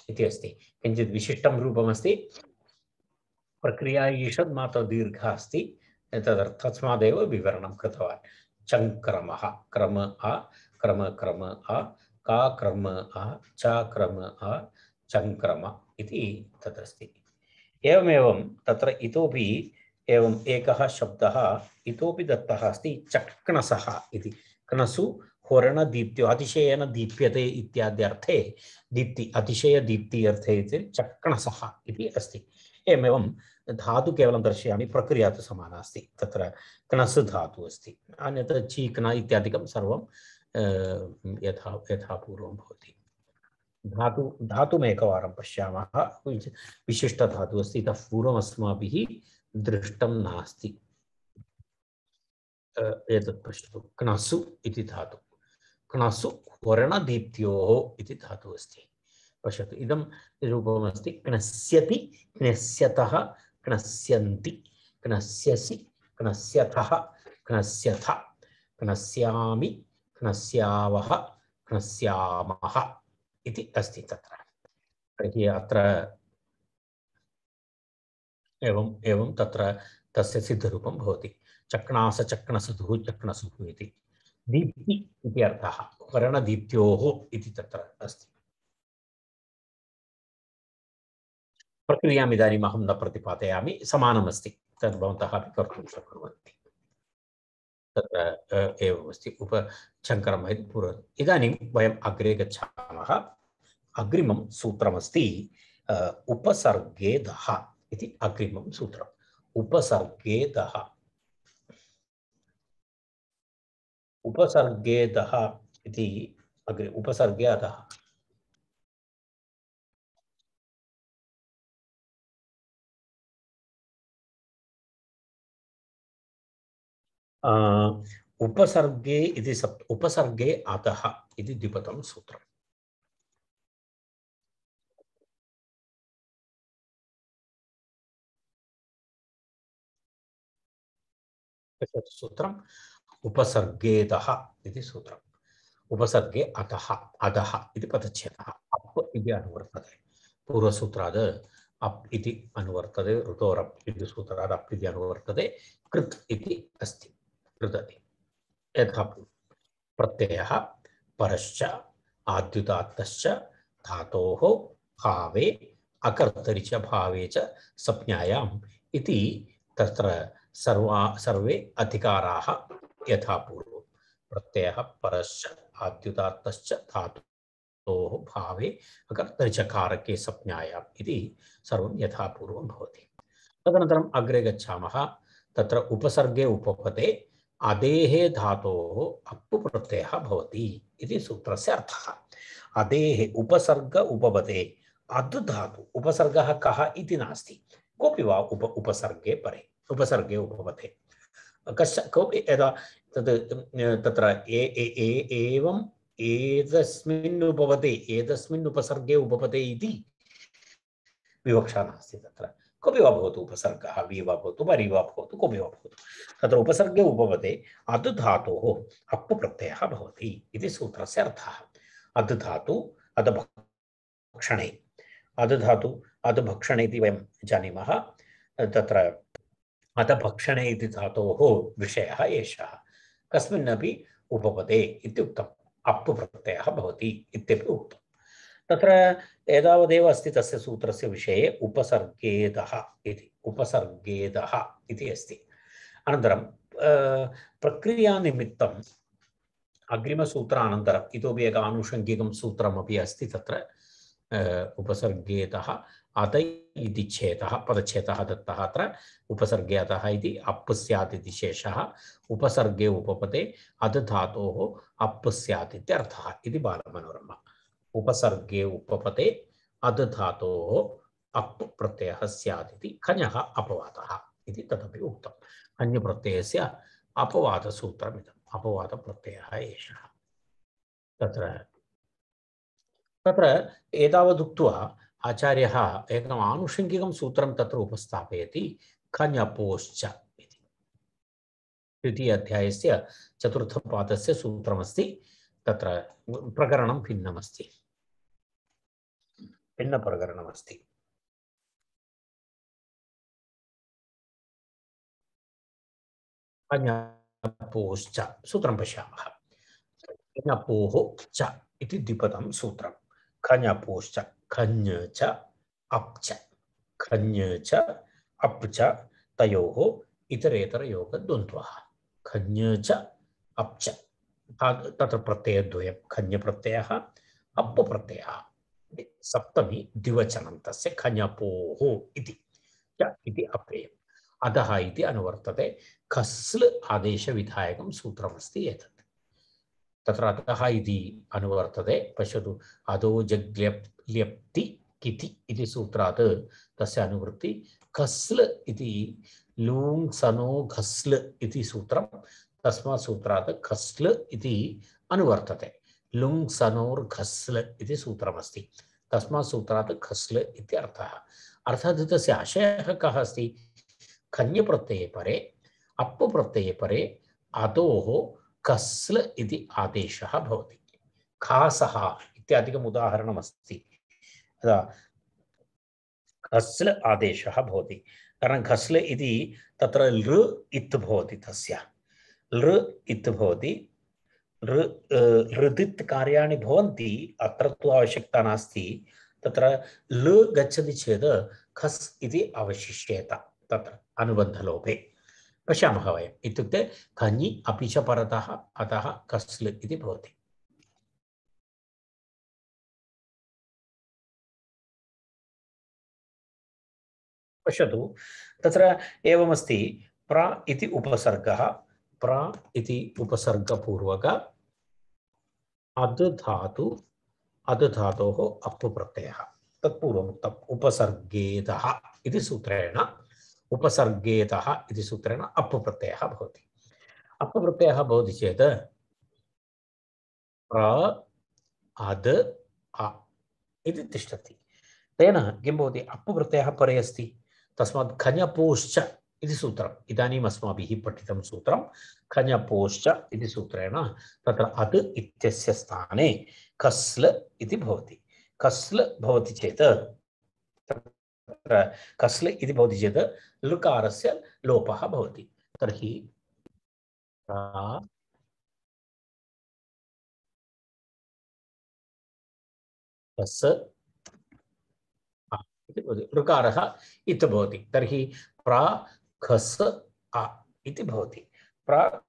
इति अस्ति। किञ्चित् विशिष्टं रूपमस्ति। प्रक्रिया ईषद्मात्र दीर्घः अस्ति, तस्मादेव विवरणं कृतवान्। चङ्क्रमः, क्रम आ, क्रम क्रम आ, का क्रम आ, च क्रम आ, चङ्क्रम इति तदस्ति। एवमेवं तत्र इतोपि एवम् एकः शब्दः इतोपि दत्तः अस्ति, चक्नसः इति। क्नसु होरणदीप्त्यो अतिशयेन दीप्यते इत्याद्यर्थे, दीप्ति अतिशयदीप्ति अर्थे चक्नसः इति अस्ति। एवमेवं धातु केवलं दर्शयामि, प्रक्रिया तु समाना अस्ति। तत्र क्नस् धातु अस्ति, अन्यथा चीक्न इत्यादिकं सर्वं यथा पूर्वं भवति। धातुमेकवारं पश्यामः। विशिष्टधातुः अस्ति, इतः पूर्वम् अस्माभिः दृष्टं नास्ति। एतत् पश्यतु क्नसु इति धातु क्नसु वर्णदीप्त्योः इति धातुः अस्ति पश्यतु इदं रूपमस्ति क्नस्यति क्नस्यतः क्नस्यन्ति क्नस्यसि क्नस्यथः क्नस्यथ क्नस्यामि क्नस्यावः क्नस्यामः इति अस्ति तत्र तर्हि अत्र एवं तत्र तस्य सिद्धरूपं भवति चक्नास चक्नसतुः चक्नसुः इति दीप्ति इति अर्थः वर्णदीप्त्योः इति तत्र अस्ति प्रक्रियाम् इदानीम् अहं न प्रतिपादयामि समानमस्ति तद् भवन्तः अपि कर्तुं शक्नुवन्ति तत्र एवमस्ति उपशङ्करम् इति पूर्वम् इदानीं वयम् अग्रे गच्छामः अग्रिमं सूत्रमस्ति उपसर्गेदः इति अग्रिमं सूत्रम् उपसर्गेदः उपसर्गेदः इति अग्रे उपसर्गे अधः उपसर्गे इति उपसर्गे अधः इति द्विपदं सूत्रम् सूत्रम् उपसर्गेदः इति सूत्रम् उपसर्गे अधः अधः इति पदच्छेदः अप् इति अनुवर्तते पूर्वसूत्रात् अप् इति अनुवर्तते ऋतोरप् इति सूत्रात् अप् इति अनुवर्तते कृत् इति अस्ति कृदति यथा प्रत्ययः परश्च आद्युदात्तश्च धातोः भावे अकर्तरि च भावे च संज्ञायाम् इति तत्र सर्वे अधिकाराः यथा पूर्वं प्रत्ययः परश्च आद्युदात्तश्च धातोः भावे अकर्तरि च कारके संज्ञायाम् इति सर्वं यथा पूर्वं भवति तदनन्तरम् अग्रे गच्छामः तत्र उपसर्गे उपपदे अदेः धातोः अप्पु प्रत्ययः भवति इति सूत्रस्य अर्थः अदेः उपसर्ग उपपदे अद् धातु उपसर्गः कः इति नास्ति कोऽपि वा उपसर्गे परे उपसर्गे उपपदे कोऽपि यदा तत्र एवम् एतस्मिन् उपपदे एतस्मिन् उपसर्गे उपपदे इति विवक्षा नास्ति तत्र कोऽपि वा भवतु उपसर्गः वि वा भवतु वरि वा भवतु कोऽपि वा भवतु तत्र उपसर्गे उपपदे अद् धातोः अप् प्रत्ययः भवति इति सूत्रस्य अर्थः अद् धातु अधभक्षणे अद् धातु अधभक्षणे इति वयं जानीमः तत्र अधभक्षणे इति धातोः विषयः एषः कस्मिन्नपि उपपदे इत्युक्तम् अप् प्रत्ययः भवति इत्यपि उक्तम् तत्र एतावदेव अस्ति तस्य सूत्रस्य विषये उपसर्गेदः इति अस्ति अनन्तरं प्रक्रियानिमित्तम् अग्रिमसूत्रानन्तरम् इतोपि एकम् आनुषङ्गिकं सूत्रमपि अस्ति तत्र उपसर्गेदः अत इति छेदः पदच्छेदः दत्तः अत्र उपसर्गे अतः इति अप् स्यात् इति शेषः उपसर्गे उपपदे अद् धातोः अप् स्यात् इत्यर्थः इति बालमनोरमा उपसर्गे उपपदे अद् धातोः अप् प्रत्ययः स्यात् इति खञः अपवादः इति तदपि उक्तम् अन्यप्रत्ययस्य अपवादसूत्रमिदम् अपवादप्रत्ययः एषः तत्र एतावदुक्त्वा आचार्यः एकम् आनुषङ्गिकं सूत्रं तत्र उपस्थापयति खञपोश्च इति द्वितीय अध्यायस्य चतुर्थपादस्य सूत्रमस्ति तत्र प्रकरणं भिन्नमस्ति भिन्नप्रकरणमस्ति खञपोश्च सूत्रं पश्यामः खञपोः च इति द्विपदं सूत्रं खञपोश्च खञ् च अप् च खञ् च अप् च तयोः इतरेतरयोगद्वन्द्वः खञ् च अप् च तत्र प्रत्ययद्वयं खञ्प्रत्ययः अप् प्रत्ययः सप्तमी द्विवचनं तस्य खञपोः इति च इति अप्ययम् अधः इति अनुवर्तते खस्ल आदेशविधायकं सूत्रमस्ति एतत् तत्र अतः इति अनुवर्तते पश्यतु अधो जग्ल्यप्ति किति इति सूत्रात् तस्य अनुवृत्ति खस्ल इति लूङ् सनो घस्ल इति सूत्रं तस्मात् सूत्रात् खस्ल इति अनुवर्तते। लुङ् सनोर् घस्ल इति सूत्रमस्ति। तस्मात् सूत्रात् खस्ल इति अर्थः। अर्थात् तस्य आशयः कः अस्ति? खञ्जप्रत्यये परे अप्पु प्रत्यये परे अतोः खस्ल इति आदेशः भवति। खासः इत्यादिकम् उदाहरणमस्ति। खस्ल आदेशः भवति। कारण खस्ल इति तत्र लृ इत् भवति, तस्य लृ इत् भवति। लृदित् कार्याणि भवन्ति, अत्र तु आवश्यकता नास्ति। तत्र लृ गच्छति चेत् खस् इति अवशिष्येत तत्र अनुबन्धलोपे। पश्यामः वयम्। इत्युक्ते खञि अपि च परतः अतः खस्ल इति भवति। पश्यतु, तत्र एवमस्ति। प्र इति उपसर्गः, प्र इति उपसर्गपूर्वक अद् धातु, अद् धातोः अप्पु प्रत्ययः। तत्पूर्वमुक्तम् उपसर्गेतः इति सूत्रेण, उपसर्गेतः इति सूत्रेण अप्पु प्रत्ययः भवति। अप्पु प्रत्ययः भवति चेत् प्र अद् अ इति तिष्ठति। तेन किं भवति? अप्पु प्रत्ययः परे अस्ति, तस्मात् खञपोश्च इति सूत्रम् इदानीम् अस्माभिः पठितं सूत्रं। खञपोश्च इति सूत्रेण तत्र अद् इत्यस्य स्थाने खस्ल इति भवति। खस्ल भवति चेत्, तत्र खस्ल इति भवति चेत् लृकारस्य लोपः भवति। तर्हि खस् ऋकारः इति भवति। तर्हि प्रा खस् अ इति भवति। प्रा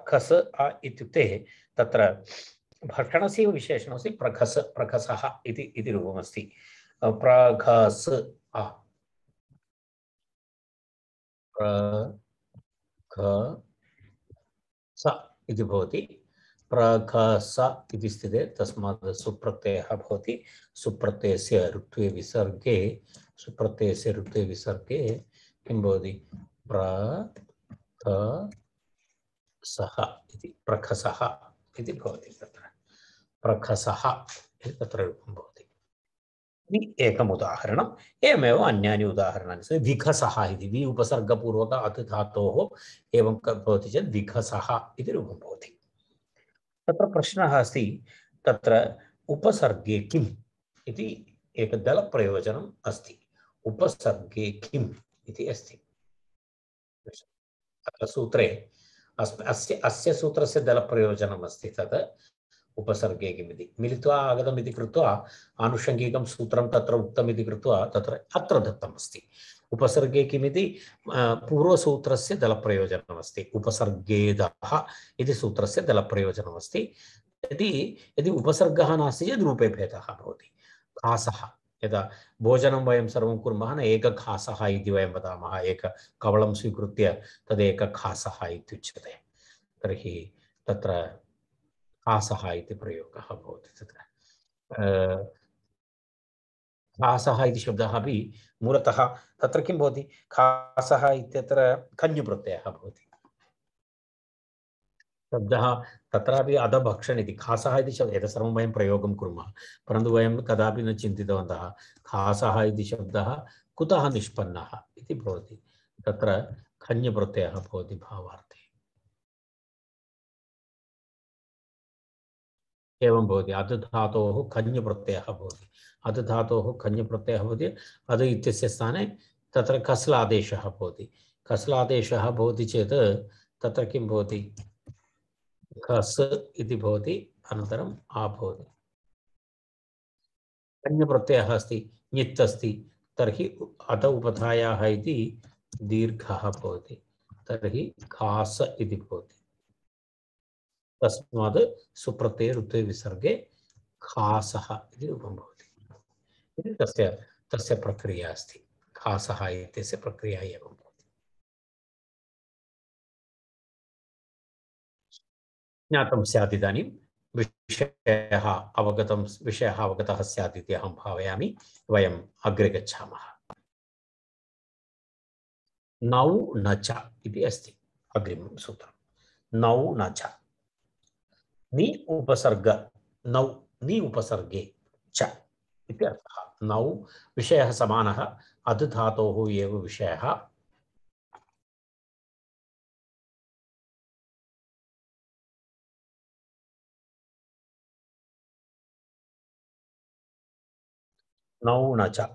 खस् अ इत्युक्ते तत्र भर्षणस्य विशेषणमस्ति। प्रखस्, प्रखसः इति रूपमस्ति। प्रखस् अ, प्रखस इति भवति। प्रखस इति स्थिते तस्मात् सुप्रत्ययः भवति। सुप्रत्ययस्य ऋत्वे विसर्गे, सुप्रत्ययस्य ऋत्वे विसर्गे किं भवति? प्रखसः इति, प्रखसः इति भवति। तत्र प्रखसः इति तत्र रूपं भवति। एकम् उदाहरणम्। एवमेव अन्यानि उदाहरणानि सन्ति। विघसः इति, वि उपसर्गपूर्वक अत् धातोः एवं भवति चेत् विघसः इति रूपं भवति। तत्र प्रश्नः अस्ति, तत्र उपसर्गे किम् इति एकदलप्रयोजनम् अस्ति। उपसर्गे किम् इति अस्ति अत्र सूत्रे। अस्य सूत्रस्य दलप्रयोजनम् अस्ति। तत् उपसर्गे किमिति मिलित्वा आगतम् इति कृत्वा आनुषङ्गिकं सूत्रं तत्र उक्तम् इति कृत्वा तत्र अत्र दत्तमस्ति। उपसर्गे किमिति पूर्वसूत्रस्य दलप्रयोजनमस्ति। उपसर्गेदः इति सूत्रस्य दलप्रयोजनमस्ति। यदि उपसर्गः नास्ति चेत् रूपे भेदः भवति। खासः, यदा भोजनं वयं सर्वं कुर्मः न, एकखासः इति वयं वदामः। एककवलं स्वीकृत्य तदेकखासः इत्युच्यते। तर्हि तत्र खासः इति प्रयोगः भवति। तत्र खासः इति शब्दः अपि मूलतः तत्र किं भवति? खासः इत्यत्र खञ्जुप्रत्ययः भवति। शब्दः तत्रापि अधभक्षण इति, खासः इति शब्दः, एतत् सर्वं वयं प्रयोगं कुर्मः, परन्तु वयं कदापि न चिन्तितवन्तः खासः इति शब्दः कुतः निष्पन्नः इति भवति। तत्र खञ्जुप्रत्ययः भवति भावार्थे। एवं भवति। अद् धातोः खञ्जुप्रत्ययः भवति। अद् धातोः खञ्जुप्रत्ययः भवति। अद् इत्यस्य स्थाने तत्र खस्लादेशः भवति। खस्लादेशः भवति चेत् तत्र किं भवति? खस् इति भवति, अनन्तरम् आ भवति। खञ्जुप्रत्ययः अस्ति, ञित् अस्ति, तर्हि अत उपधायाः इति दीर्घः भवति। तर्हि खास इति भवति। तस्मात् सुप्रत्यये ऋत्वे विसर्गे खासः इति रूपं भवति। तस्य प्रक्रिया अस्ति। खासः इत्यस्य प्रक्रिया एवं भवति। ज्ञातं स्यात् इदानीं। विषयः अवगतः स्यात् इति अहं भावयामि। वयम् अग्रे गच्छामः। नौ न च इति अस्ति अग्रिमं सूत्रम्। नौ न च नि उपसर्ग नौ नि उपसर्गे च इति अर्थः नौ विषयः समानः अद् धातोः एव विषयः नौ न च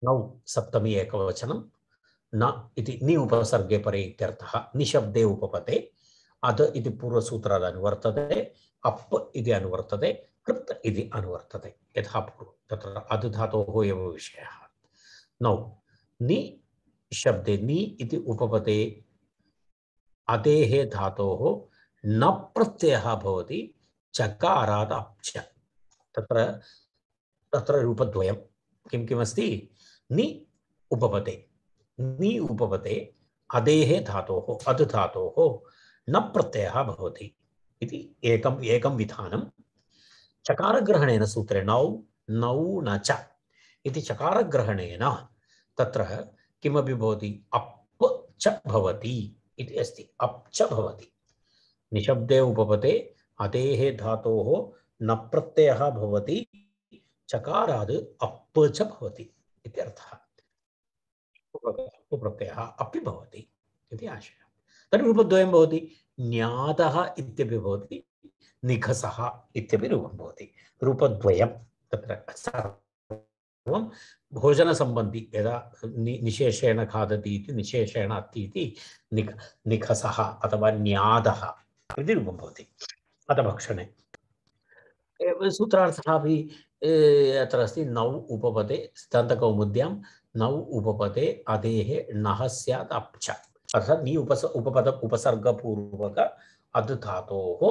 नौ सप्तमी एकवचनं न इति नि उपसर्गे परे इत्यर्थः निशब्दे उपपदे अद् इति पूर्वसूत्रात् अनुवर्तते अप् इति अनुवर्तते कृत् इति अनुवर्तते यथा पूर्वं तत्र अद् धातोः एव विषयः नौ नि शब्दे नि इति उपपदे अदेः धातोः न प्रत्ययः भवति चकारात् अप् च तत्र तत्र रूपद्वयं किं किमस्ति नि उपपदे नि उपपदे अदेः धातोः अद् धातोः न प्रत्ययः भवति इति एकं विधानं चकारग्रहणेन सूत्रे नौ नौ न च इति चकारग्रहणेन तत्र किमपि भवति अप् च भवति इति अस्ति अप् च भवति निशब्दे उपपदे अदेः धातोः न प्रत्ययः भवति चकाराद् अप् च भवति इति अर्थः प्रत्ययः अपि भवति इति आशयः तर्हि रूपद्वयं भवति न्यादः इत्यपि भवति निखसः इत्यपि रूपं भवति रूपद्वयं तत्र सर्वं भोजनसम्बन्धि यदा निशेषेण खादति इति निशेषेण अस्ति इति निखसः अथवा न्यादः इति रूपं भवति अतभक्षणे सूत्रार्थः अपि अत्र अस्ति नौ उपपदे सिद्धान्तकौमुद्यां नौ उपपदे अदेः नः स्यात् अप् च अर्थात् नि उपपद उपसर्गपूर्वक अद् धातोः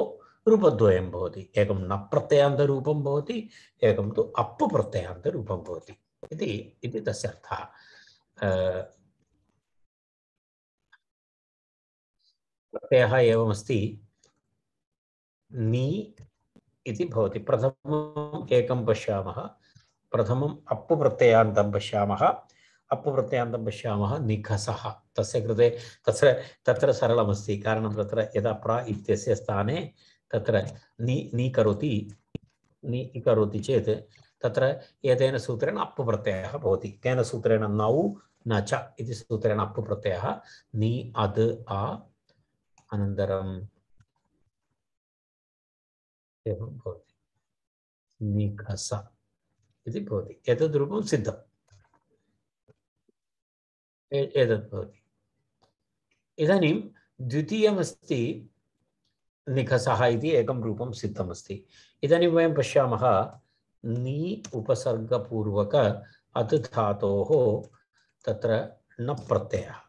रूपद्वयं भवति एकं न प्रत्ययान्तरूपं भवति एकं तु अप् प्रत्ययान्तरूपं भवति इति तस्य अर्थः प्रत्ययः एवमस्ति नि इति भवति प्रथमम् एकं पश्यामः प्रथमम् अप् प्रत्ययान्तं पश्यामः अप् प्रत्ययान्तं पश्यामः निखसः तस्य कृते तत्र सरलमस्ति कारणं तत्र यदा प्रा इत्यस्य स्थाने तत्र नि करोति चेत् तत्र एतेन सूत्रेण अप् प्रत्ययः भवति तेन सूत्रेण नौ न च इति सूत्रेण अप् प्रत्ययः नि अद् आ अनन्तरं एवं भवति निखस इति भवति एतद् रूपं सिद्धम् एतद् भवति इदानीं द्वितीयमस्ति निखसः इति एकं रूपं सिद्धमस्ति इदानीं वयं पश्यामः नि उपसर्गपूर्वक अद् धातोः तत्र न प्रत्ययः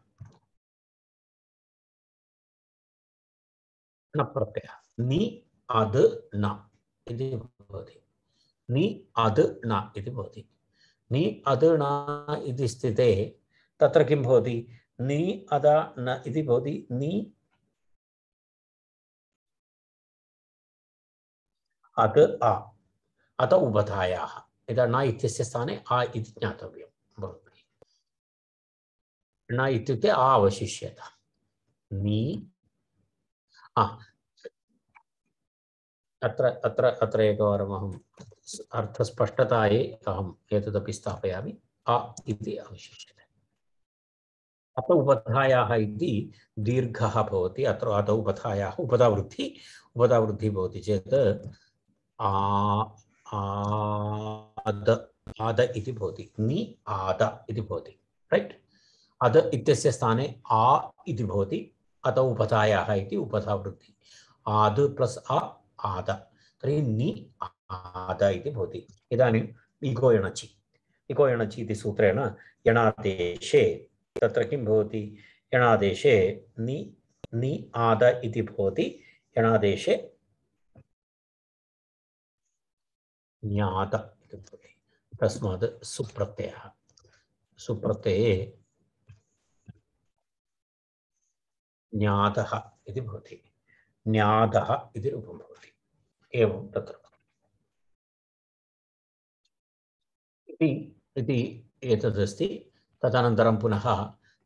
न प्रत्ययः नि अद् न इति भवति नि अद् न इति भवति नि अद् न इति स्थिते तत्र किं भवति नि अद न इति भवति नि अद् आ अत उभधायाः यदा न इत्यस्य स्थाने आ इति ज्ञातव्यं भवति न इत्युक्ते आ अवशिष्यत नि अत्र एकवारम् अहम् अर्थस्पष्टतायै अहम् एतदपि स्थापयामि आ इति अवशिष्यते अत उपधायाः इति दीर्घः भवति अत्र अत उपधायाः उपधावृद्धिः भवति चेत् आद इति भवति नि आद इति भवति रैट् अद इत्यस्य स्थाने आ इति भवति अत उपधायाः इति उपधावृद्धिः आद प्लस् आ आद तर्हि नि आद इति भवति इदानीम् इगो एणचि इति सूत्रेण यणादेशे तत्र किं भवति यणादेशे नि आद इति भवति यणादेशे न्याद इति भवति तस्मात् सुप्रत्यये न्यादः इति भवति न्यादः इति रूपं भवति एवं तत्र इति एतदस्ति तदनन्तरं पुनः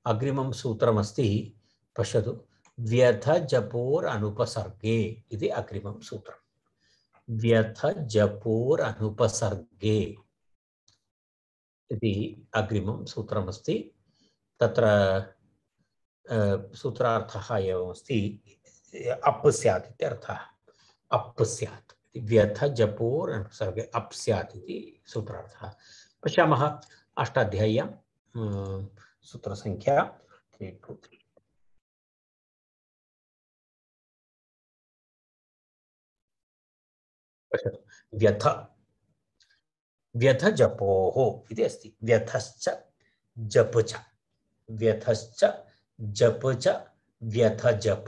अग्रिमं सूत्रमस्ति पश्यतु व्यथ जपोर अनुपसर्गे इति अग्रिमं सूत्रम्। व्यथ जपोर अनुपसर्गे इति अग्रिमं सूत्रमस्ति। तत्र सूत्रार्थः एवमस्ति, अप् स्यात् इत्यर्थः। अप् स्यात् इति व्यथ जपोर अनुपसर्गे अप् स्यात् इति सूत्रार्थः। पश्यामः अष्टाध्याय्यां सूत्रसङ्ख्या 323। व्यथ व्यथ जपोः इति अस्ति। व्यथश्च जप च, व्यथश्च जप च, व्यथ जप,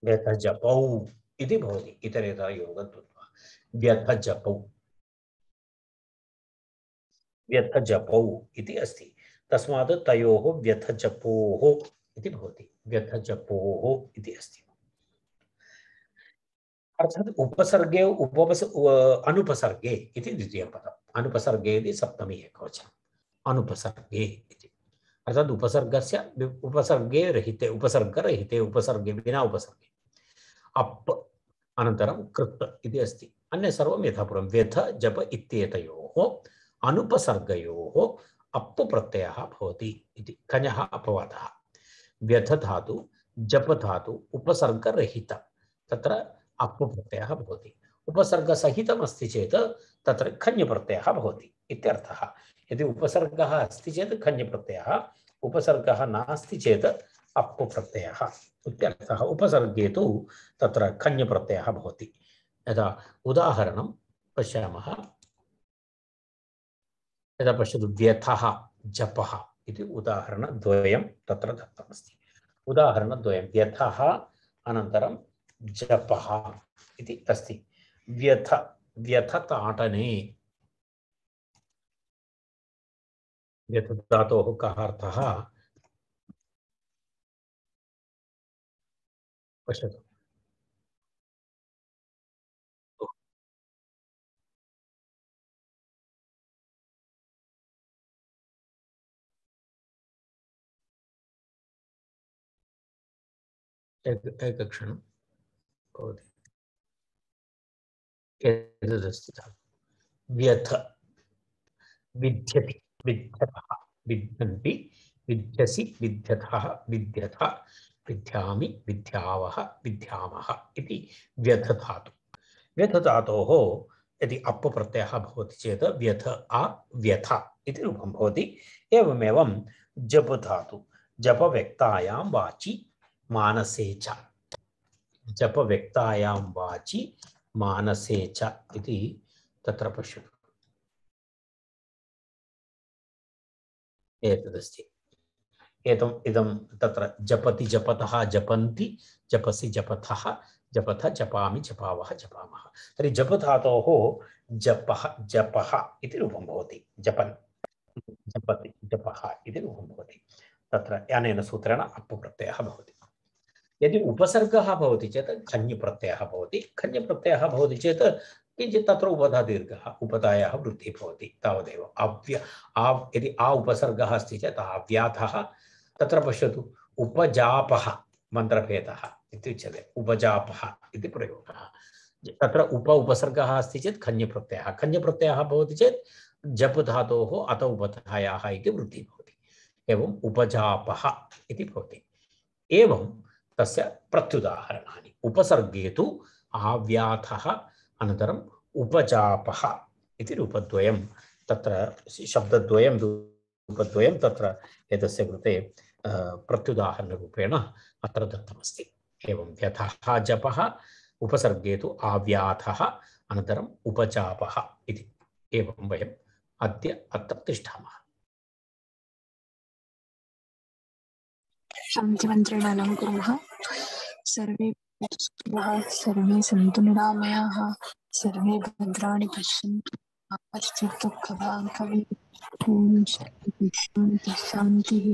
व्यथ जपौ इति भवति इतरेतरयोगं कृत्वा। व्यथ जपौ, व्यथ जपौ इति अस्ति। तस्मात् तयोः व्यथ जपोः इति भवति। व्यथ जपोः इति अस्ति। अर्थात उपसर्गे अनुपसर्गे इति द्वितीयं पदम्। अनुपसर्गे इति सप्तमी एकवचनम्। अनुपसर्गे इति अर्थात उपसर्गस्य उपसर्गे रहिते, उपसर्गरहिते, उपसर्गे विना उपसर्गे अप् अनन्तरं कृत् इति अस्ति। अन्य सर्वं यथा पूर्वं। व्यथ जप इत्येतयोः अनुपसर्गयोः अप् प्रत्ययः भवति इति खञः अपवादः। व्यथ धातु जप धातु उपसर्गरहित, तत्र अप् प्रत्ययः भवति। उपसर्गसहितम् अस्ति चेत् तत्र खञ् प्रत्ययः भवति इत्यर्थः। यदि उपसर्गः अस्ति चेत् खञ् प्रत्ययः, उपसर्गः नास्ति चेत् अप् प्रत्ययः इत्यर्थः। उपसर्गे तु तत्र खञ् प्रत्ययः भवति। यदा उदाहरणं पश्यामः, यदा पश्यतु व्यथः जपः इति उदाहरणद्वयं तत्र दत्तमस्ति। उदाहरणद्वयं व्यथः अनन्तरं जपः इति अस्ति। व्यथ व्यथताडने, व्यथ धातोः कः अर्थः पश्यतु। एकक्षणं भवति। एतदस्ति व्यथ विद्यति, विद्यतः, विद्यन्ति, विद्यसि, विद्यतः, विद्यथ, विद्यामि, विद्यावः, विद्यामः इति व्यथ धातु। व्यथ धातोः यदि अप् प्रत्ययः भवति चेत् व्यथ आ व्यथ इति रूपं भवति। एवमेवं जप धातु, जप व्यक्तायां वाचि मानसे च, जप व्यक्तायां वाचि मानसे च इति तत्र पश्यतु। एतदस्ति। इदं तत्र जपति जपतः जपन्ति, जपसि जपथः, जपथ जपामि जपावः जपामः। तर्हि जप धातोः जपः जपः इति रूपं भवति। जपन् जपति जपः इति रूपं भवति। तत्र अनेन सूत्रेण अप् प्रत्ययः भवति। यदि उपसर्गः भवति चेत् खञ् प्रत्ययः भवति। खञ् प्रत्ययः भवति चेत् किञ्चित् तत्र उपधा दीर्घः, उपधायाः वृद्धिः भवति, तावदेव। यदि आ उपसर्गः अस्ति चेत् अव्याधः। तत्र पश्यतु, उपजापः मन्त्रभेदः इत्युच्यते। उपजापः इति प्रयोगः। तत्र उपसर्गः अस्ति चेत् खञ् प्रत्ययः, खञ् प्रत्ययः भवति चेत् जप धातोः अत उपधायाः इति वृद्धिः भवति। एवम् उपजापः इति भवति। एवं तस्य प्रत्युदाहरणानि। उपसर्गे तु आव्याधः अनन्तरम् उपजापः इति रूपद्वयं, तत्र शब्दद्वयं रूपद्वयं तत्र एतस्य कृते प्रत्युदाहरणरूपेण अत्र दत्तमस्ति। एवं व्यथः जपः, उपसर्गे तु आव्याधः अनन्तरम् उपजापः इति। एवं वयम् अद्य अत्र तिष्ठामः। शान्तिमन्त्रेण अलङ्कुर्मः। सर्वे सर्वे सन्तु निरामयाः, सर्वे भद्राणि पश्यन्तु, मा कश्चित् दुःखभाग् भवेत्। ॐ शान्तिः शान्तिः।